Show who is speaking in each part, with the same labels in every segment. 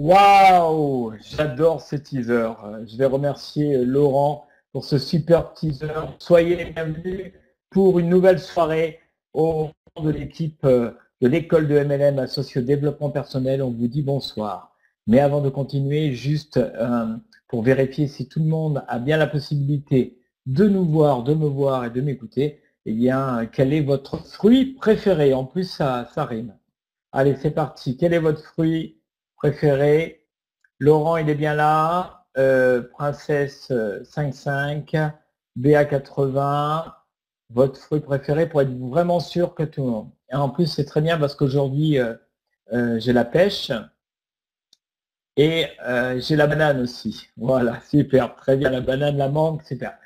Speaker 1: Waouh, j'adore ce teaser. Je vais remercier Laurent pour ce super teaser. Soyez les bienvenus pour une nouvelle soirée au nom de l'équipe de l'école de MLM associée au développement personnel. On vous dit bonsoir. Mais avant de continuer, juste pour vérifier si tout le monde a bien la possibilité de nous voir, de me voir et de m'écouter, eh bien, quel est votre fruit préféré? En plus, ça rime. Allez, c'est parti. Quel est votre fruit préféré? Laurent, il est bien là. Princesse 55, BA80. Votre fruit préféré pour être vraiment sûr que tout le monde. Et en plus, c'est très bien parce qu'aujourd'hui, j'ai la pêche et j'ai la banane aussi. Voilà, super. Très bien. La banane, la mangue, super.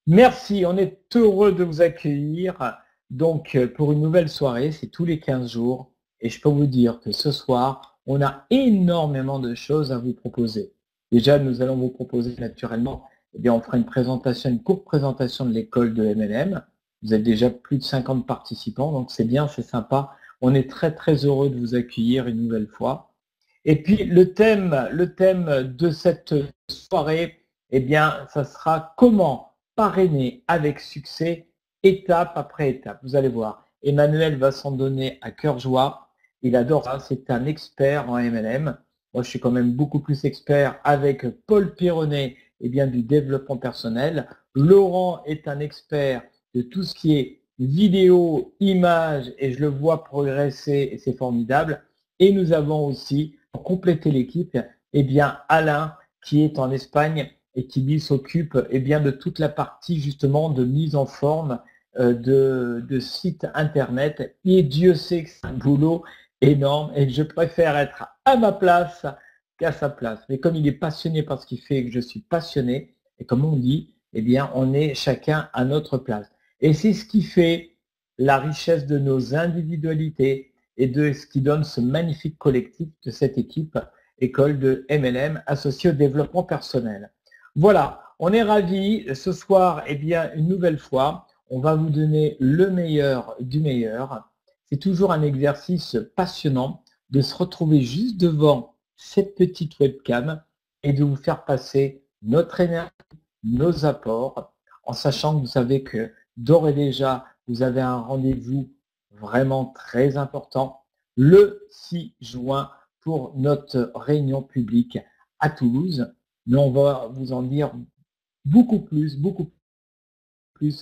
Speaker 1: Merci. On est heureux de vous accueillir. Donc, pour une nouvelle soirée, c'est tous les 15 jours. Et je peux vous dire que ce soir, on a énormément de choses à vous proposer. Déjà, nous allons vous proposer naturellement, eh bien, on fera une présentation, une courte présentation de l'école de MLM. Vous êtes déjà plus de 50 participants, donc c'est bien, c'est sympa. On est très, très heureux de vous accueillir une nouvelle fois. Et puis, le thème de cette soirée, eh bien, ça sera comment parrainer avec succès, étape après étape. Vous allez voir, Emmanuel va s'en donner à cœur joie. Il adore ça, c'est un expert en MLM. Moi, je suis quand même beaucoup plus expert avec Paul Pironnet, eh bien, du développement personnel. Laurent est un expert de tout ce qui est vidéo, image, et je le vois progresser, et c'est formidable. Et nous avons aussi, pour compléter l'équipe, eh bien, Alain, qui est en Espagne et qui lui s'occupe eh bien, de toute la partie justement de mise en forme de site internet. Et Dieu sait que c'est un boulot énorme et je préfère être à ma place qu'à sa place. Mais comme il est passionné par ce qu'il fait et que je suis passionné, et comme on dit, eh bien, on est chacun à notre place. Et c'est ce qui fait la richesse de nos individualités et de ce qui donne ce magnifique collectif de cette équipe école de MLM associée au développement personnel. Voilà, on est ravis. Ce soir, eh bien, une nouvelle fois, on va vous donner le meilleur du meilleur. C'est toujours un exercice passionnant de se retrouver juste devant cette petite webcam et de vous faire passer notre énergie, nos apports, en sachant que vous savez que d'ores et déjà, vous avez un rendez-vous vraiment très important le 6 juin pour notre réunion publique à Toulouse. Mais on va vous en dire beaucoup plus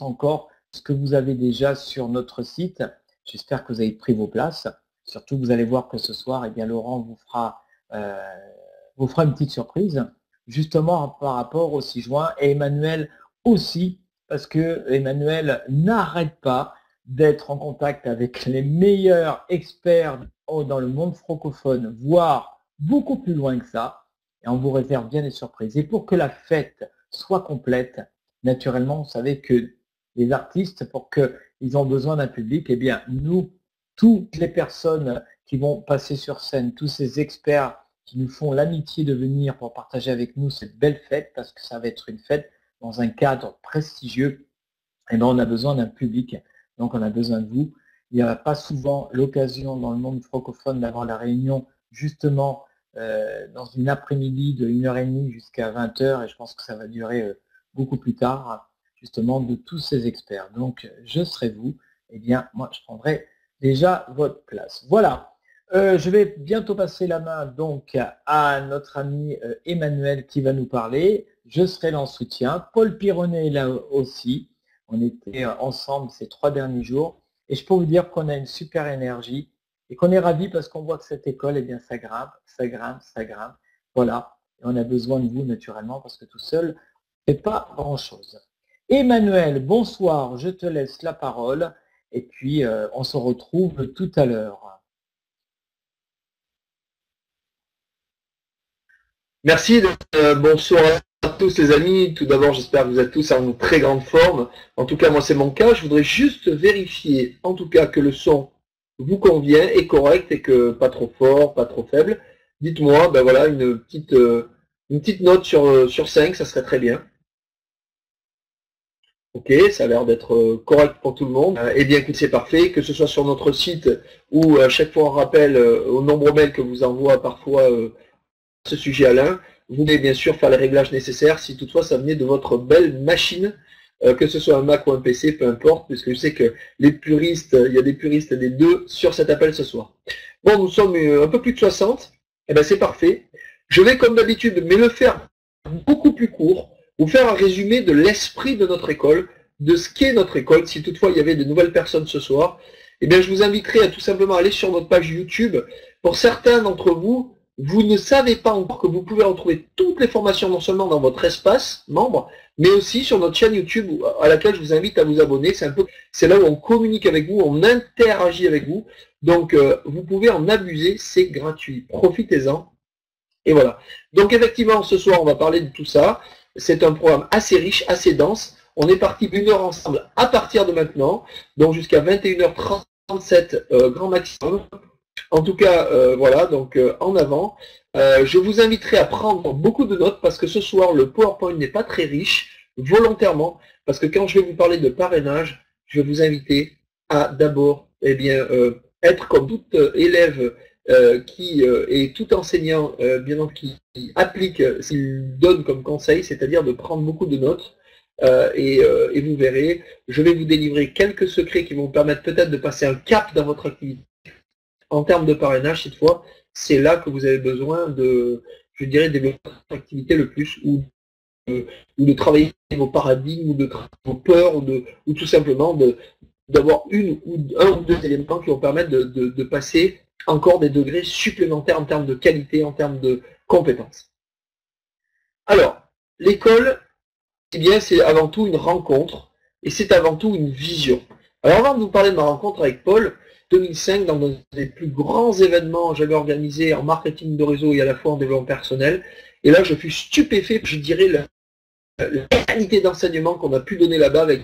Speaker 1: encore ce que vous avez déjà sur notre site. J'espère que vous avez pris vos places. Surtout, vous allez voir que ce soir, eh bien, Laurent vous fera une petite surprise, justement par rapport au 6 juin, et Emmanuel aussi, parce que Emmanuel n'arrête pas d'être en contact avec les meilleurs experts dans le monde francophone, voire beaucoup plus loin que ça, et on vous réserve bien des surprises. Et pour que la fête soit complète, naturellement, vous savez que les artistes, pour qu'ils ont besoin d'un public, eh bien, nous, toutes les personnes qui vont passer sur scène, tous ces experts qui nous font l'amitié de venir pour partager avec nous cette belle fête, parce que ça va être une fête dans un cadre prestigieux, eh bien, on a besoin d'un public, donc on a besoin de vous. Il n'y a pas souvent l'occasion dans le monde francophone d'avoir la réunion justement dans une après-midi de 1h30 jusqu'à 20h, et je pense que ça va durer beaucoup plus tard, justement, de tous ces experts. Donc, je serai vous, eh bien, moi, je prendrai déjà votre place. Voilà. Je vais bientôt passer la main donc à notre ami Emmanuel qui va nous parler. Je serai là en soutien. Paul Pironnet est là aussi. On était ensemble ces 3 derniers jours. Et je peux vous dire qu'on a une super énergie et qu'on est ravis parce qu'on voit que cette école, eh bien, ça grimpe, ça grimpe, ça grimpe. Voilà. Et on a besoin de vous naturellement parce que tout seul, on ne fait pas grand-chose. Emmanuel, bonsoir. Je te laisse la parole. Et puis, on se retrouve tout à l'heure.
Speaker 2: Merci, bonsoir à tous les amis. Tout d'abord, j'espère que vous êtes tous en très grande forme. En tout cas, moi, c'est mon cas. Je voudrais juste vérifier, en tout cas, que le son vous convient, est correct et que pas trop fort, pas trop faible. Dites-moi, ben voilà, une petite note sur 5, ça serait très bien. Ok, ça a l'air d'être correct pour tout le monde. Eh bien, écoute, c'est parfait. Que ce soit sur notre site ou à chaque fois on rappelle au nombre mail que vous envoie parfois ce sujet, Alain, vous pouvez bien sûr faire les réglages nécessaires si toutefois ça venait de votre belle machine, que ce soit un Mac ou un PC, peu importe, puisque je sais que les puristes, il y a des puristes des deux sur cet appel ce soir. Bon, nous sommes un peu plus de 60, et ben c'est parfait. Je vais comme d'habitude, mais le faire beaucoup plus court, vous faire un résumé de l'esprit de notre école, de ce qu'est notre école. Si toutefois il y avait de nouvelles personnes ce soir, eh bien je vous inviterai à tout simplement aller sur notre page YouTube. Pour certains d'entre vous, vous ne savez pas encore que vous pouvez retrouver toutes les formations non seulement dans votre espace membre, mais aussi sur notre chaîne YouTube à laquelle je vous invite à vous abonner. C'est là où on communique avec vous, on interagit avec vous. Donc vous pouvez en abuser, c'est gratuit. Profitez-en. Et voilà. Donc effectivement, ce soir, on va parler de tout ça. C'est un programme assez riche, assez dense. On est parti 1 heure ensemble à partir de maintenant, donc jusqu'à 21h37 grand maximum. En tout cas, voilà, donc en avant. Je vous inviterai à prendre beaucoup de notes parce que ce soir, le PowerPoint n'est pas très riche, volontairement, parce que quand je vais vous parler de parrainage, je vais vous inviter à d'abord être comme tout élève et tout enseignant bien entendu qui applique ce qu'il donne comme conseil, c'est-à-dire de prendre beaucoup de notes. Et vous verrez, je vais vous délivrer quelques secrets qui vont vous permettre peut-être de passer un cap dans votre activité. En termes de parrainage, cette fois, c'est là que vous avez besoin de, je dirais, développer votre activité le plus, ou de travailler vos paradigmes, ou de travailler vos peurs, ou tout simplement d'avoir un ou deux éléments qui vont permettre de passer encore des degrés supplémentaires en termes de qualité, en termes de compétences. Alors, l'école, eh bien, c'est avant tout une rencontre, et c'est avant tout une vision. Alors, avant de vous parler de ma rencontre avec Paul, 2005, dans un des plus grands événements que j'avais organisé en marketing de réseau et à la fois en développement personnel, et là, je fus stupéfait, je dirais, la qualité d'enseignement qu'on a pu donner là-bas avec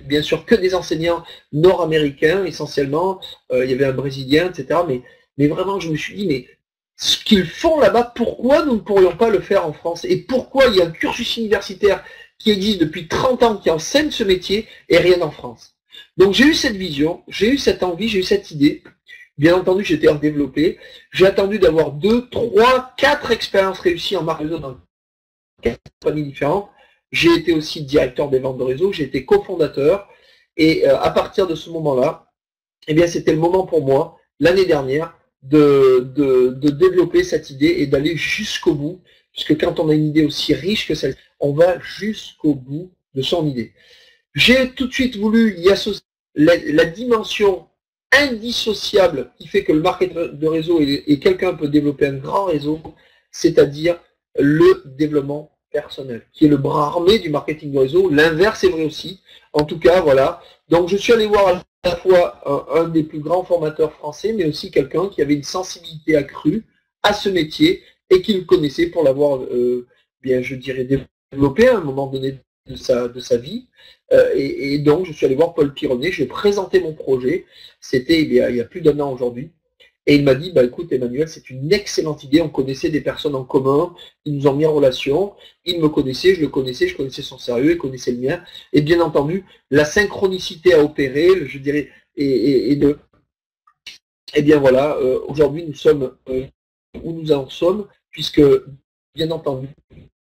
Speaker 2: bien sûr que des enseignants nord-américains essentiellement, il y avait un Brésilien, etc. Mais vraiment, je me suis dit, mais ce qu'ils font là-bas, pourquoi nous ne pourrions pas le faire en France? Et pourquoi il y a un cursus universitaire qui existe depuis 30 ans, qui enseigne ce métier, et rien en France? Donc j'ai eu cette vision, j'ai eu cette envie, j'ai eu cette idée. Bien entendu, j'étais en développé. J'ai attendu d'avoir 2, 3, 4 expériences réussies en marque dans 4 compagnies différentes. J'ai été aussi directeur des ventes de réseau, j'ai été cofondateur. Et à partir de ce moment-là, eh bien, c'était le moment pour moi, l'année dernière, de développer cette idée et d'aller jusqu'au bout. Puisque quand on a une idée aussi riche que celle-ci, on va jusqu'au bout de son idée. J'ai tout de suite voulu y associer la dimension indissociable qui fait que le marketing de réseau et quelqu'un peut développer un grand réseau, c'est-à-dire le développement personnel, qui est le bras armé du marketing de réseau. L'inverse est vrai aussi. En tout cas, voilà. Donc je suis allé voir à la fois un des plus grands formateurs français, mais aussi quelqu'un qui avait une sensibilité accrue à ce métier et qui le connaissait pour l'avoir, bien je dirais, développé à un moment donné de sa vie. Et donc, je suis allé voir Paul Pironnet, je lui ai présenté mon projet, c'était il y a plus d'1 an aujourd'hui, et il m'a dit, bah écoute Emmanuel, c'est une excellente idée, on connaissait des personnes en commun, ils nous ont mis en relation, il me connaissait, je connaissais son sérieux, il connaissait le mien, et bien entendu, la synchronicité a opéré, je dirais, et bien voilà, aujourd'hui nous sommes où nous en sommes, puisque, bien entendu,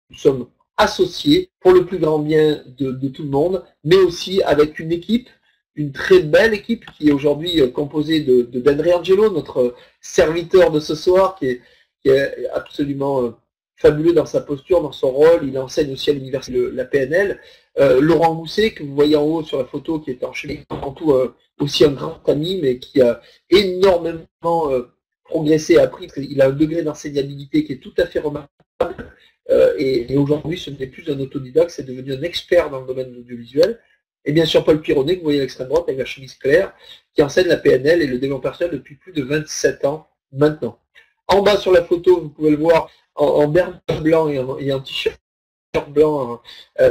Speaker 2: nous sommes associés pour le plus grand bien de tout le monde, mais aussi avec une équipe, une très belle équipe qui est aujourd'hui composée de Ben Angelo, notre serviteur de ce soir, qui est absolument fabuleux dans sa posture, dans son rôle. Il enseigne aussi à l'université de la PNL. Laurent Mousset, que vous voyez en haut sur la photo, qui est enchaîné en tout aussi un grand ami, mais qui a énormément progressé et appris. Il a un degré d'enseignabilité qui est tout à fait remarquable. Et aujourd'hui, ce n'est plus un autodidacte, c'est devenu un expert dans le domaine de l'audiovisuel. Et bien sûr, Paul Pironnet, que vous voyez à l'extrême droite avec la chemise claire, qui enseigne la PNL et le développement personnel depuis plus de 27 ans maintenant. En bas sur la photo, vous pouvez le voir en bermuda blanc et en t-shirt blanc,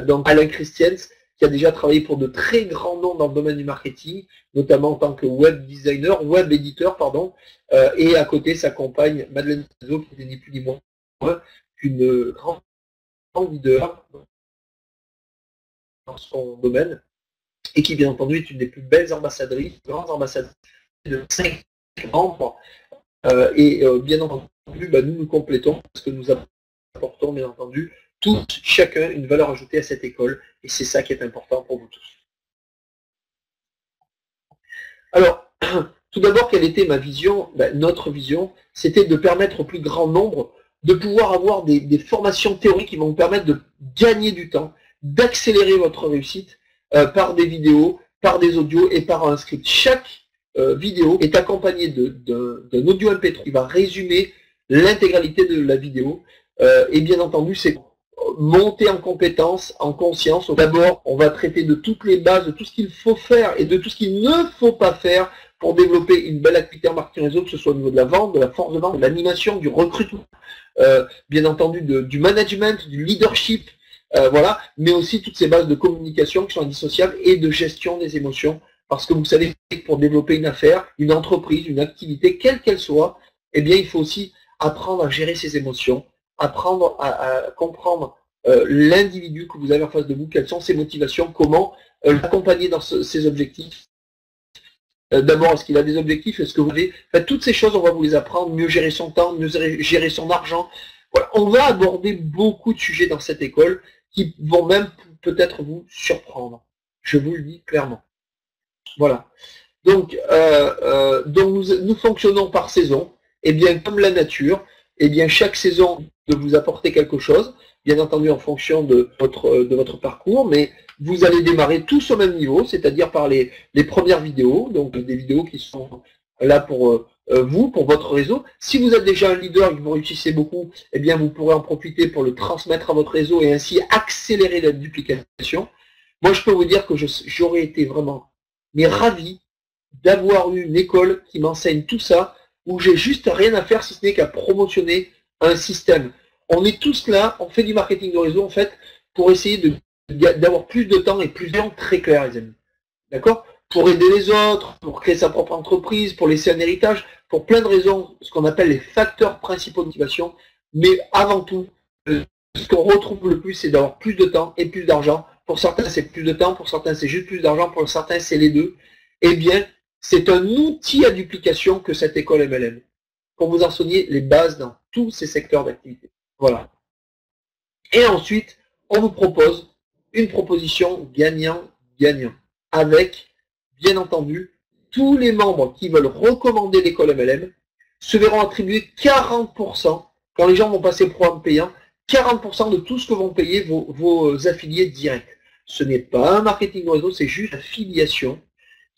Speaker 2: donc Alain Christiens, qui a déjà travaillé pour de très grands noms dans le domaine du marketing, notamment en tant que web designer, web éditeur, pardon, et à côté sa compagne Madeleine Zazo, qui n'est ni plus ni moins qu'une grande leader dans son domaine, et qui bien entendu est une des plus belles ambassadrices, grandes ambassadrices de 5 membres, bien entendu nous complétons ce que nous apportons, bien entendu, tous, chacun, une valeur ajoutée à cette école, et c'est ça qui est important pour vous tous. Alors, tout d'abord, quelle était ma vision? Notre vision, c'était de permettre au plus grand nombre de pouvoir avoir des formations théoriques qui vont vous permettre de gagner du temps, d'accélérer votre réussite par des vidéos, par des audios et par un script. Chaque vidéo est accompagnée d'un audio MP3 qui va résumer l'intégralité de la vidéo. Et bien entendu, c'est monter en compétence, en conscience. D'abord, on va traiter de toutes les bases, de tout ce qu'il faut faire et de tout ce qu'il ne faut pas faire pour développer une belle activité en marketing réseau, que ce soit au niveau de la vente, de la force de vente, de l'animation, du recrutement, bien entendu du management, du leadership, voilà, mais aussi toutes ces bases de communication qui sont indissociables et de gestion des émotions. Parce que vous savez que pour développer une affaire, une entreprise, une activité, quelle qu'elle soit, eh bien, il faut aussi apprendre à gérer ses émotions, apprendre à comprendre l'individu que vous avez en face de vous, quelles sont ses motivations, comment l'accompagner dans ses objectifs. D'abord, est-ce qu'il a des objectifs? Est-ce que vous avez... Enfin, toutes ces choses, on va vous les apprendre, mieux gérer son temps, mieux gérer son argent. Voilà. On va aborder beaucoup de sujets dans cette école qui vont même peut-être vous surprendre. Je vous le dis clairement. Voilà. Donc nous fonctionnons par saison. Et bien, comme la nature, et bien chaque saison de vous apporter quelque chose, bien entendu en fonction de votre parcours, mais vous allez démarrer tous au même niveau, c'est-à-dire par les premières vidéos, donc des vidéos qui sont là pour vous, pour votre réseau. Si vous êtes déjà un leader et que vous réussissez beaucoup, eh bien vous pourrez en profiter pour le transmettre à votre réseau et ainsi accélérer la duplication. Moi, je peux vous dire que j'aurais été vraiment ravi d'avoir eu une école qui m'enseigne tout ça, où j'ai juste rien à faire si ce n'est qu'à promotionner un système. On est tous là, on fait du marketing de réseau en fait, pour essayer d'avoir plus de temps et plus de temps très clair, les amis. D'accord? Pour aider les autres, pour créer sa propre entreprise, pour laisser un héritage, pour plein de raisons, ce qu'on appelle les facteurs principaux de motivation. Mais avant tout, ce qu'on retrouve le plus, c'est d'avoir plus de temps et plus d'argent. Pour certains, c'est plus de temps, pour certains, c'est juste plus d'argent, pour certains, c'est les deux. Eh bien, c'est un outil à duplication que cette école MLM, pour vous enseigner les bases dans tous ces secteurs d'activité. Voilà. Et ensuite, on vous propose une proposition gagnant-gagnant, avec, bien entendu, tous les membres qui veulent recommander l'école MLM se verront attribuer 40%, quand les gens vont passer au programme payant, 40% de tout ce que vont payer vos affiliés directs. Ce n'est pas un marketing de réseau, c'est juste une affiliation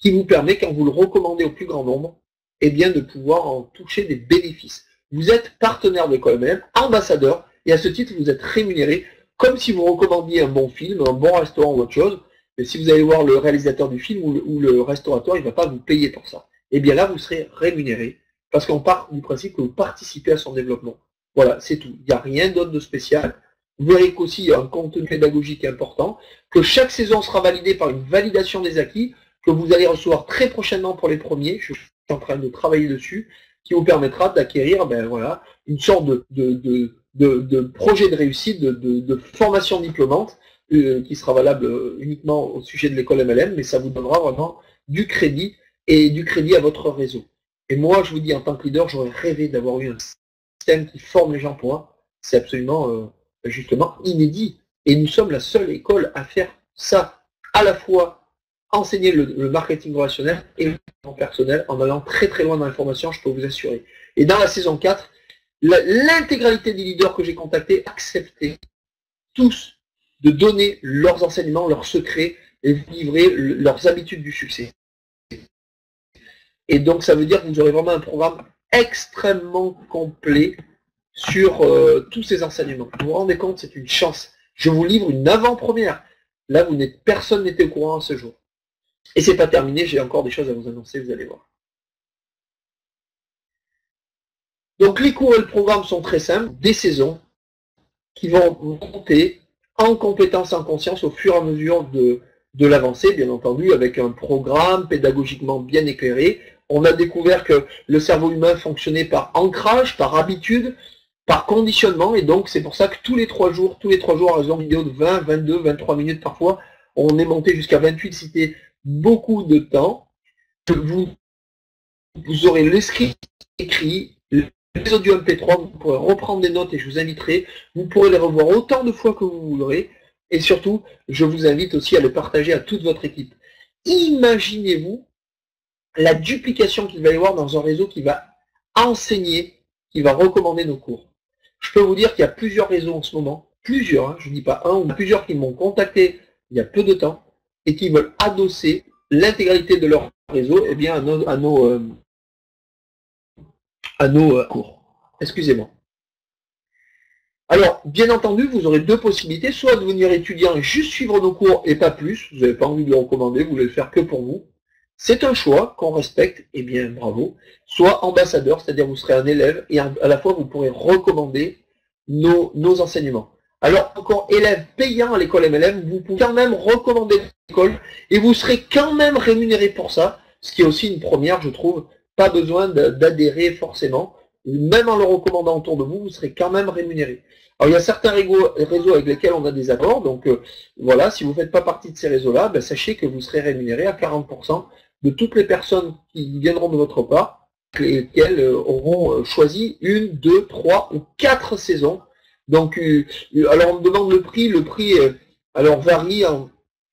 Speaker 2: qui vous permet, quand vous le recommandez au plus grand nombre, eh bien de pouvoir en toucher des bénéfices. Vous êtes partenaire de l'école MLM, ambassadeur, et à ce titre, vous êtes rémunéré comme si vous recommandiez un bon film, un bon restaurant ou autre chose. Mais si vous allez voir le réalisateur du film ou le restaurateur, il ne va pas vous payer pour ça. Eh bien là, vous serez rémunéré, parce qu'on part du principe que vous participez à son développement. Voilà, c'est tout. Il n'y a rien d'autre de spécial. Vous verrez qu'aussi, il y a un contenu pédagogique important, que chaque saison sera validée par une validation des acquis, que vous allez recevoir très prochainement pour les premiers, je suis en train de travailler dessus, qui vous permettra d'acquérir voilà, une sorte de projet de réussite, de formation diplômante, qui sera valable uniquement au sujet de l'école MLM, mais ça vous donnera vraiment du crédit, et du crédit à votre réseau. Et moi, je vous dis, en tant que leader, j'aurais rêvé d'avoir eu un système qui forme les gens pour moi. C'est absolument, justement, inédit. Et nous sommes la seule école à faire ça, à la fois enseigner le marketing relationnel et le développement personnel en allant très très loin dans l'information, je peux vous assurer. Et dans la saison 4, l'intégralité des leaders que j'ai contactés acceptaient tous de donner leurs enseignements, leurs secrets et vous livrer leurs habitudes du succès. Et donc ça veut dire que vous aurez vraiment un programme extrêmement complet sur tous ces enseignements. Vous vous rendez compte, c'est une chance. Je vous livre une avant-première. Là, personne n'était au courant à ce jour. Et c'est pas terminé, j'ai encore des choses à vous annoncer, vous allez voir. Donc les cours et le programme sont très simples, des saisons qui vont monter en compétence, en conscience au fur et à mesure de l'avancée, bien entendu, avec un programme pédagogiquement bien éclairé. On a découvert que le cerveau humain fonctionnait par ancrage, par habitude, par conditionnement, et donc c'est pour ça que tous les 3 jours, à raison de vidéos de 20, 22, 23 minutes parfois, on est monté jusqu'à 28, c'était beaucoup de temps. Vous aurez le script écrit, les audios MP3, vous pourrez reprendre des notes et je vous inviterai, vous pourrez les revoir autant de fois que vous voudrez, et surtout, je vous invite aussi à les partager à toute votre équipe. Imaginez-vous la duplication qu'il va y avoir dans un réseau qui va enseigner, qui va recommander nos cours. Je peux vous dire qu'il y a plusieurs réseaux en ce moment, plusieurs, hein, je ne dis pas un ou plusieurs qui m'ont contacté il y a peu de temps et qui veulent adosser l'intégralité de leur réseau eh bien, à nos cours. Excusez-moi. Alors, bien entendu, vous aurez deux possibilités, soit de venir étudiant et juste suivre nos cours et pas plus, vous n'avez pas envie de le recommander, vous voulez le faire que pour vous. C'est un choix qu'on respecte, et bien bravo. Soit ambassadeur, c'est-à-dire vous serez un élève et à la fois vous pourrez recommander nos enseignements. Alors, encore élève payant à l'école MLM, vous pouvez quand même recommander l'école et vous serez quand même rémunéré pour ça, ce qui est aussi une première, je trouve. Pas besoin d'adhérer forcément. Même en le recommandant autour de vous, vous serez quand même rémunéré. Alors, il y a certains réseaux avec lesquels on a des accords. Donc, voilà, si vous ne faites pas partie de ces réseaux-là, ben, sachez que vous serez rémunéré à 40% de toutes les personnes qui viendront de votre part, lesquelles auront choisi 1, 2, 3 ou 4 saisons. Donc, alors on me demande le prix. Le prix alors varie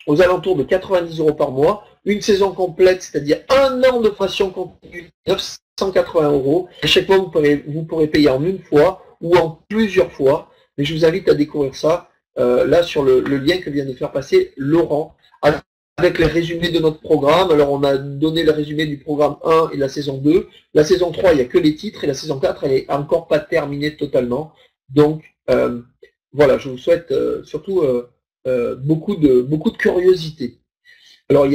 Speaker 2: aux alentours de 90 € par mois. Une saison complète, c'est-à-dire un an de formation continue, 980 €. À chaque fois, vous pourrez payer en une fois ou en plusieurs fois. Mais je vous invite à découvrir ça là sur le lien que vient de faire passer Laurent, avec les résumés de notre programme. Alors, on a donné le résumé du programme 1 et la saison 2. La saison 3, il n'y a que les titres. Et la saison 4, elle n'est encore pas terminée totalement. Donc, voilà, je vous souhaite surtout beaucoup de curiosité. Alors,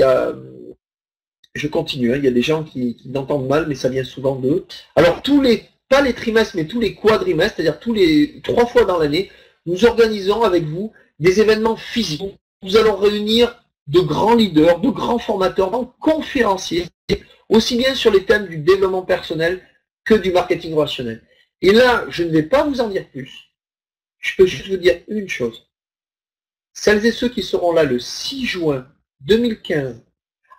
Speaker 2: je continue, hein, il y a des gens qui entendent mal, mais ça vient souvent d'eux. Alors, pas les trimestres, mais tous les quadrimestres, c'est-à-dire tous les 3 fois dans l'année, nous organisons avec vous des événements physiques. Nous allons réunir de grands leaders, de grands formateurs, de conférenciers, aussi bien sur les thèmes du développement personnel que du marketing relationnel. Et là, je ne vais pas vous en dire plus. Je peux juste vous dire une chose. Celles et ceux qui seront là le 6 juin 2015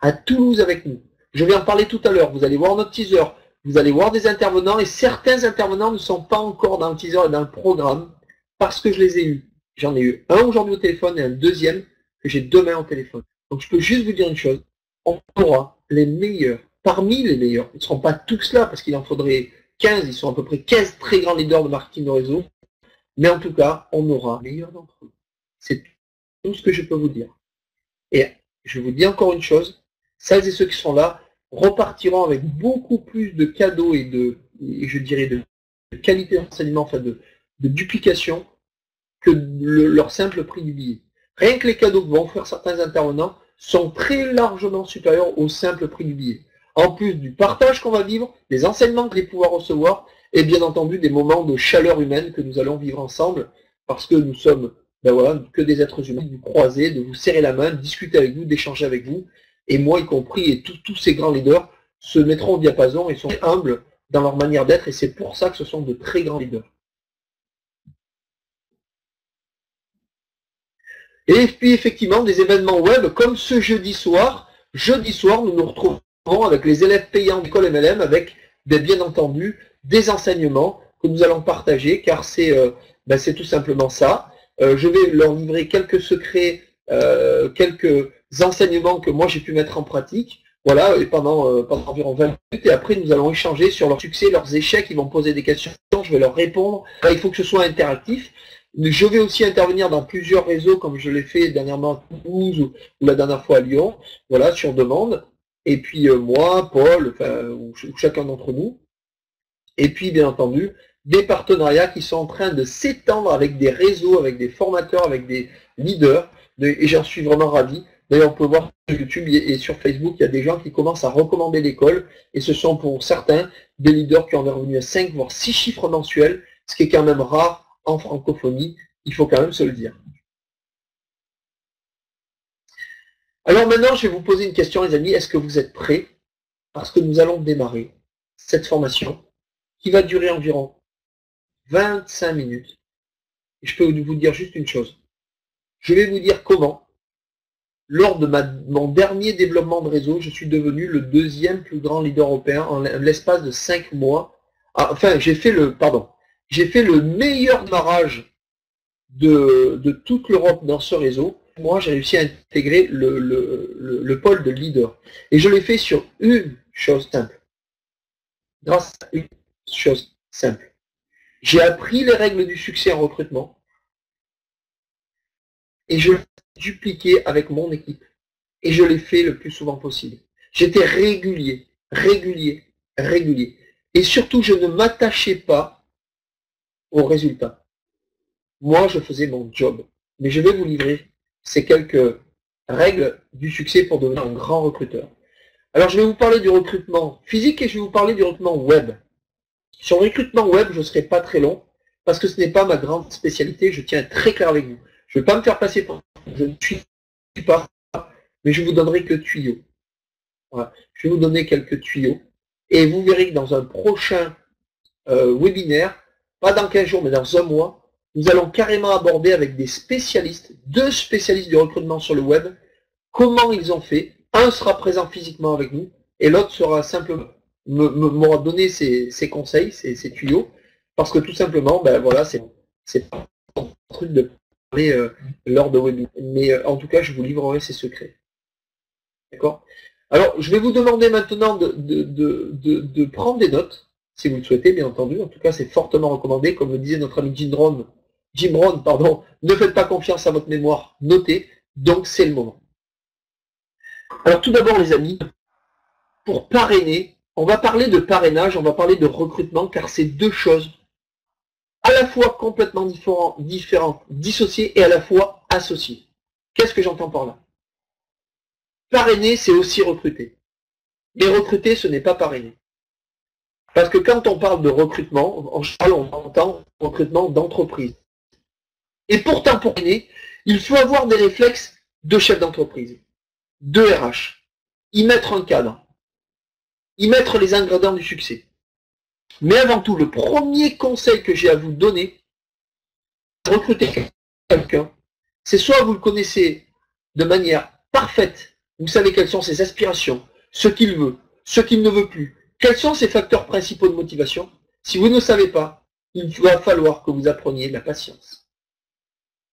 Speaker 2: à Toulouse avec nous, je vais en parler tout à l'heure, vous allez voir notre teaser, vous allez voir des intervenants et certains intervenants ne sont pas encore dans le teaser et dans le programme parce que je les ai eus. J'en ai eu un aujourd'hui au téléphone et un deuxième que j'ai demain au téléphone. Donc je peux juste vous dire une chose, on aura les meilleurs, parmi les meilleurs, ils ne seront pas tous là parce qu'il en faudrait 15, ils sont à peu près 15 très grands leaders de marketing de réseau, mais en tout cas, on aura les meilleurs d'entre eux. C'est tout ce que je peux vous dire. Et je vous dis encore une chose, celles et ceux qui sont là repartiront avec beaucoup plus de cadeaux et je dirais de qualité d'enseignement, enfin de duplication, que leur simple prix du billet. Rien que les cadeaux que vont offrir certains intervenants sont très largement supérieurs au simple prix du billet. En plus du partage qu'on va vivre, des enseignements que vous allez pouvoir recevoir, et bien entendu des moments de chaleur humaine que nous allons vivre ensemble, parce que nous sommes que des êtres humains, de vous croiser, de vous serrer la main, de discuter avec vous, d'échanger avec vous, et moi y compris, et tous ces grands leaders se mettront au diapason et sont humbles dans leur manière d'être, et c'est pour ça que ce sont de très grands leaders. Et puis effectivement, des événements web comme ce jeudi soir, nous nous retrouverons avec les élèves payants d'école MLM, avec bien entendu des enseignements que nous allons partager, car c'est tout simplement ça. Je vais leur livrer quelques secrets, quelques enseignements que moi j'ai pu mettre en pratique, voilà, et pendant environ 20 minutes, et après nous allons échanger sur leurs succès, leurs échecs, ils vont poser des questions, je vais leur répondre. Là, il faut que ce soit interactif. Je vais aussi intervenir dans plusieurs réseaux, comme je l'ai fait dernièrement à Toulouse ou la dernière fois à Lyon, voilà, sur demande. Et puis moi, Paul, ou chacun d'entre nous. Et puis, bien entendu, des partenariats qui sont en train de s'étendre avec des réseaux, avec des formateurs, avec des leaders. Et j'en suis vraiment ravi. D'ailleurs, on peut voir sur YouTube et sur Facebook, il y a des gens qui commencent à recommander l'école. Et ce sont pour certains des leaders qui ont des revenus à 5 voire 6 chiffres mensuels, ce qui est quand même rare en francophonie, il faut quand même se le dire. Alors maintenant, je vais vous poser une question, les amis. Est-ce que vous êtes prêts? Parce que nous allons démarrer cette formation qui va durer environ 25 minutes. Et je peux vous dire juste une chose. Je vais vous dire comment, lors de mon dernier développement de réseau, je suis devenu le 2e plus grand leader européen en l'espace de 5 mois enfin, j'ai fait le meilleur démarrage de toute l'Europe dans ce réseau. Moi, j'ai réussi à intégrer le pôle de leader. Et je l'ai fait sur une chose simple. Grâce à une chose simple. J'ai appris les règles du succès en recrutement et je l'ai dupliqué avec mon équipe. Et je l'ai fait le plus souvent possible. J'étais régulier. Et surtout, je ne m'attachais pas aux résultats. Moi, je faisais mon job. Mais je vais vous livrer ces quelques règles du succès pour devenir un grand recruteur. Alors, je vais vous parler du recrutement physique et je vais vous parler du recrutement web. Sur le recrutement web, je ne serai pas très long parce que ce n'est pas ma grande spécialité. Je tiens à être très clair avec vous. Je ne vais pas me faire passer pour... Je ne suis pas... Mais je vous donnerai que tuyaux. Voilà. Je vais vous donner quelques tuyaux. Et vous verrez que dans un prochain webinaire, pas dans 15 jours, mais dans un mois, nous allons carrément aborder avec des spécialistes, 2 spécialistes du recrutement sur le web, comment ils ont fait. Un sera présent physiquement avec nous, et l'autre sera simplement m'aura donné ses conseils, ses tuyaux, parce que tout simplement, ben voilà, c'est pas un truc de parler lors de webinaire. Mais en tout cas, je vous livrerai ses secrets. D'accord? Alors, je vais vous demander maintenant de prendre des notes, si vous le souhaitez, bien entendu. En tout cas, c'est fortement recommandé. Comme le disait notre ami Jim Rohn, ne faites pas confiance à votre mémoire, notez. Donc, c'est le moment. Alors, tout d'abord, les amis, pour parrainer, on va parler de parrainage, on va parler de recrutement, car c'est 2 choses à la fois complètement différentes, dissociées et à la fois associées. Qu'est-ce que j'entends par là? Parrainer, c'est aussi recruter. Mais recruter, ce n'est pas parrainer. Parce que quand on parle de recrutement, en général, on entend recrutement d'entreprise. Et pourtant, pour parrainer, il faut avoir des réflexes de chef d'entreprise, de RH, y mettre un cadre, y mettre les ingrédients du succès. Mais avant tout, le premier conseil que j'ai à vous donner, recruter quelqu'un, c'est soit vous le connaissez de manière parfaite, vous savez quelles sont ses aspirations, ce qu'il veut, ce qu'il ne veut plus, quels sont ses facteurs principaux de motivation. Si vous ne savez pas, il va falloir que vous appreniez la patience.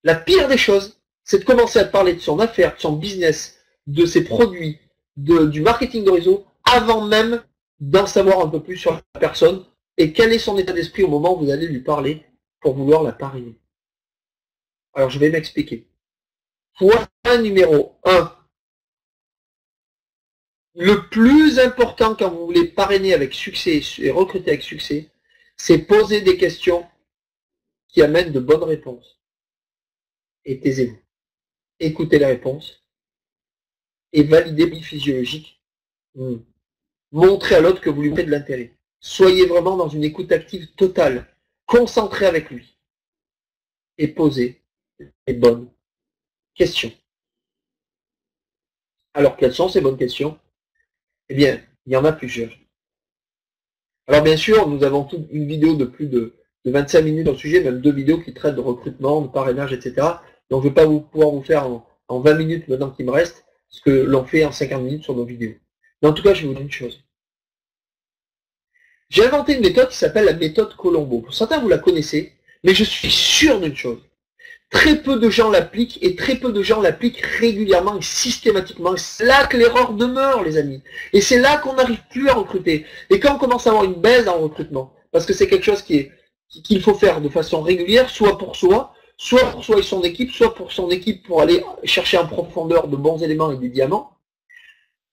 Speaker 2: La pire des choses, c'est de commencer à parler de son affaire, de son business, de ses produits, du marketing de réseau, avant même d'en savoir un peu plus sur la personne et quel est son état d'esprit au moment où vous allez lui parler pour vouloir la parrainer. Alors je vais m'expliquer. Point numéro 1. Le plus important quand vous voulez parrainer avec succès et recruter avec succès, c'est poser des questions qui amènent de bonnes réponses. Et taisez-vous. Écoutez les réponses et validez le physiologique. Montrez à l'autre que vous lui montrez de l'intérêt. Soyez vraiment dans une écoute active totale. Concentrez avec lui. Et posez les bonnes questions. Alors, quelles sont ces bonnes questions? Eh bien, il y en a plusieurs. Alors, bien sûr, nous avons toute une vidéo de plus de 25 minutes sur le sujet, même 2 vidéos qui traitent de recrutement, de parrainage, etc. Donc, je ne vais pas pouvoir vous faire en 20 minutes maintenant qu'il me reste, ce que l'on fait en 50 minutes sur nos vidéos. Mais en tout cas, je vais vous dire une chose. J'ai inventé une méthode qui s'appelle la méthode Colombo. Pour certains, vous la connaissez, mais je suis sûr d'une chose. Très peu de gens l'appliquent et très peu de gens l'appliquent régulièrement et systématiquement. C'est là que l'erreur demeure, les amis. Et c'est là qu'on n'arrive plus à recruter. Et quand on commence à avoir une baisse dans le recrutement, parce que c'est quelque chose qu'il faut faire de façon régulière, soit pour soi et son équipe, soit pour son équipe pour aller chercher en profondeur de bons éléments et des diamants.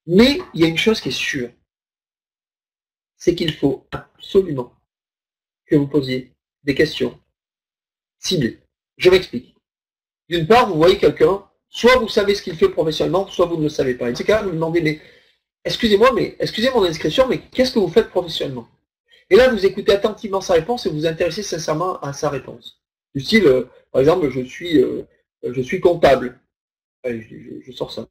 Speaker 2: Mais il y a une chose qui est sûre, c'est qu'il faut absolument que vous posiez des questions ciblées. Je m'explique. D'une part, vous voyez quelqu'un, soit vous savez ce qu'il fait professionnellement, soit vous ne le savez pas. Et dans ces cas, vous lui demandez, mais excusez mon indiscrétion, mais qu'est-ce que vous faites professionnellement? Et là, vous écoutez attentivement sa réponse et vous vous intéressez sincèrement à sa réponse. Du style, par exemple, je suis comptable. Allez, je sors ça.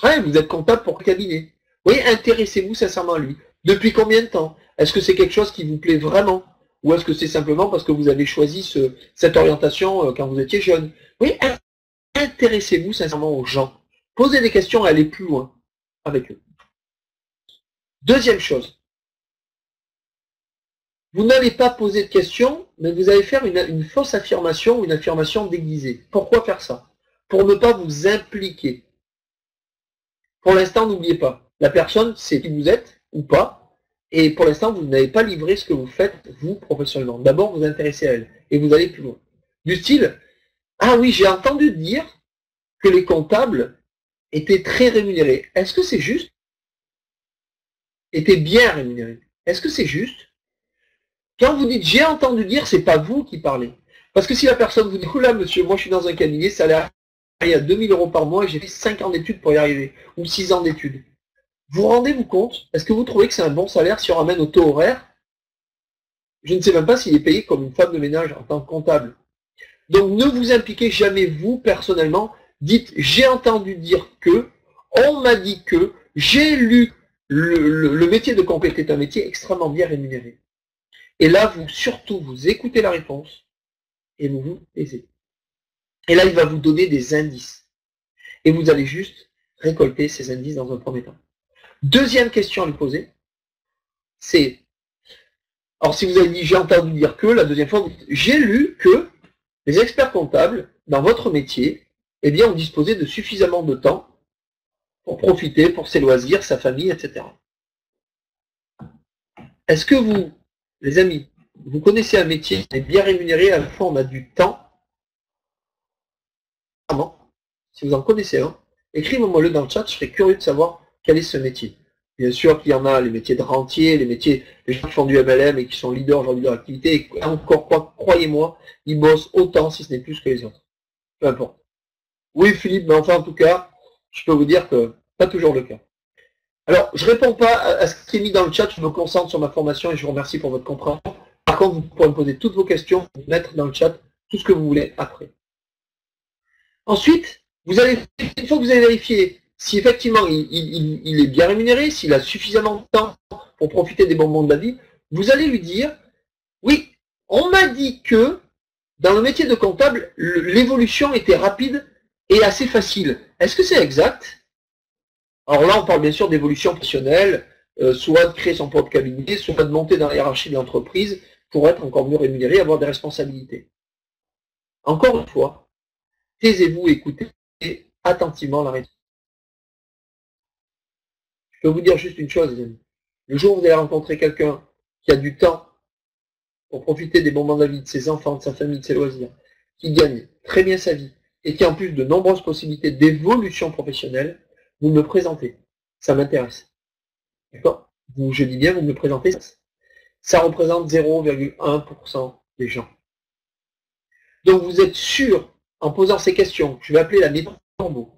Speaker 2: Ouais, vous êtes comptable pour le cabinet. Oui, intéressez-vous sincèrement à lui. Depuis combien de temps? Est-ce que c'est quelque chose qui vous plaît vraiment? Ou est-ce que c'est simplement parce que vous avez choisi cette orientation quand vous étiez jeune? Oui, intéressez-vous sincèrement aux gens. Posez des questions et allez plus loin avec eux. Deuxième chose. vous n'allez pas poser de questions, mais vous allez faire une fausse affirmation ou une affirmation déguisée. Pourquoi faire ça? Pour ne pas vous impliquer. Pour l'instant, n'oubliez pas, la personne sait qui vous êtes ou pas, et pour l'instant, vous n'avez pas livré ce que vous faites, vous, professionnellement. D'abord, vous intéressez à elle, et vous allez plus loin. Du style, ah oui, j'ai entendu dire que les comptables étaient très rémunérés. Est-ce que c'est juste? Étaient bien rémunérés. Est-ce que c'est juste? Quand vous dites j'ai entendu dire, c'est pas vous qui parlez. Parce que si la personne vous dit, oula monsieur, moi je suis dans un cabinet, ça a à 2000 € par mois et j'ai fait 5 ans d'études pour y arriver, ou 6 ans d'études. Vous rendez-vous compte? Est-ce que vous trouvez que c'est un bon salaire si on ramène au taux horaire? Je ne sais même pas s'il est payé comme une femme de ménage en tant que comptable. Donc ne vous impliquez jamais vous personnellement. Dites j'ai entendu dire que, on m'a dit que, j'ai lu, le métier de comptable est un métier extrêmement bien rémunéré. Et là, surtout, vous écoutez la réponse et vous vous taisez. Et là, il va vous donner des indices. Et vous allez juste récolter ces indices dans un premier temps. Deuxième question à lui poser, c'est, alors si vous avez dit j'ai entendu dire que, la deuxième fois, j'ai lu que les experts comptables, dans votre métier, eh bien, ont disposé de suffisamment de temps pour profiter, pour ses loisirs, sa famille, etc. Est-ce que vous, les amis, vous connaissez un métier qui est bien rémunéré, à la fois on a du temps? Si vous en connaissez un, écrivez-moi-le dans le chat, je serais curieux de savoir quel est ce métier. Bien sûr qu'il y en a les métiers de rentier, les gens qui font du MLM et qui sont leaders aujourd'hui de leur activité, et encore quoi, croyez-moi, ils bossent autant, si ce n'est plus que les autres. Peu importe. Oui Philippe, mais enfin en tout cas, je peux vous dire que pas toujours le cas. Alors, je ne réponds pas à ce qui est mis dans le chat, je me concentre sur ma formation et je vous remercie pour votre compréhension. Par contre, vous pourrez me poser toutes vos questions, mettre dans le chat tout ce que vous voulez après. Ensuite, une fois que vous avez vérifié si effectivement il est bien rémunéré, s'il a suffisamment de temps pour profiter des bonbons de la vie, vous allez lui dire, oui, on m'a dit que dans le métier de comptable, l'évolution était rapide et assez facile. Est-ce que c'est exact? Alors là, on parle bien sûr d'évolution professionnelle, soit de créer son propre cabinet, soit de monter dans la hiérarchie de l'entreprise pour être encore mieux rémunéré, avoir des responsabilités. Encore une fois, taisez-vous, écoutez attentivement la réponse. Je peux vous dire juste une chose, les amis. Le jour où vous allez rencontrer quelqu'un qui a du temps pour profiter des bons moments de la vie, de ses enfants, de sa famille, de ses loisirs, qui gagne très bien sa vie et qui a en plus de nombreuses possibilités d'évolution professionnelle, vous me présentez. Ça m'intéresse. D'accord? Je dis bien, vous me présentez. Ça représente 0,1% des gens. Donc vous êtes sûr, en posant ces questions, je vais appeler la méthode Colombo,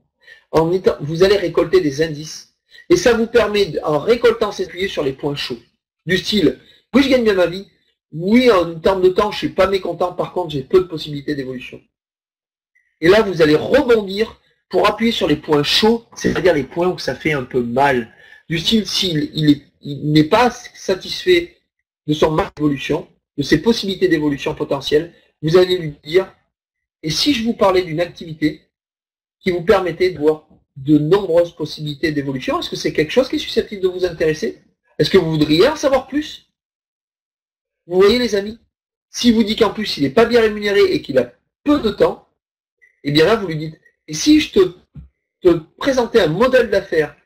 Speaker 2: vous allez récolter des indices. Et ça vous permet, en récoltant ces appuyer sur les points chauds. Du style, oui, je gagne bien ma vie. Oui, en termes de temps, je ne suis pas mécontent. Par contre, j'ai peu de possibilités d'évolution. Et là, vous allez rebondir pour appuyer sur les points chauds, c'est-à-dire les points où ça fait un peu mal. Du style, s'il n'est pas satisfait de son marge d'évolution, de ses possibilités d'évolution potentielles, vous allez lui dire, et si je vous parlais d'une activité qui vous permettait de voir de nombreuses possibilités d'évolution, est-ce que c'est quelque chose qui est susceptible de vous intéresser? Est-ce que vous voudriez en savoir plus? Vous voyez les amis? Si vous dites qu'en plus il n'est pas bien rémunéré et qu'il a peu de temps, et bien là vous lui dites, et si je te présentais un modèle d'affaires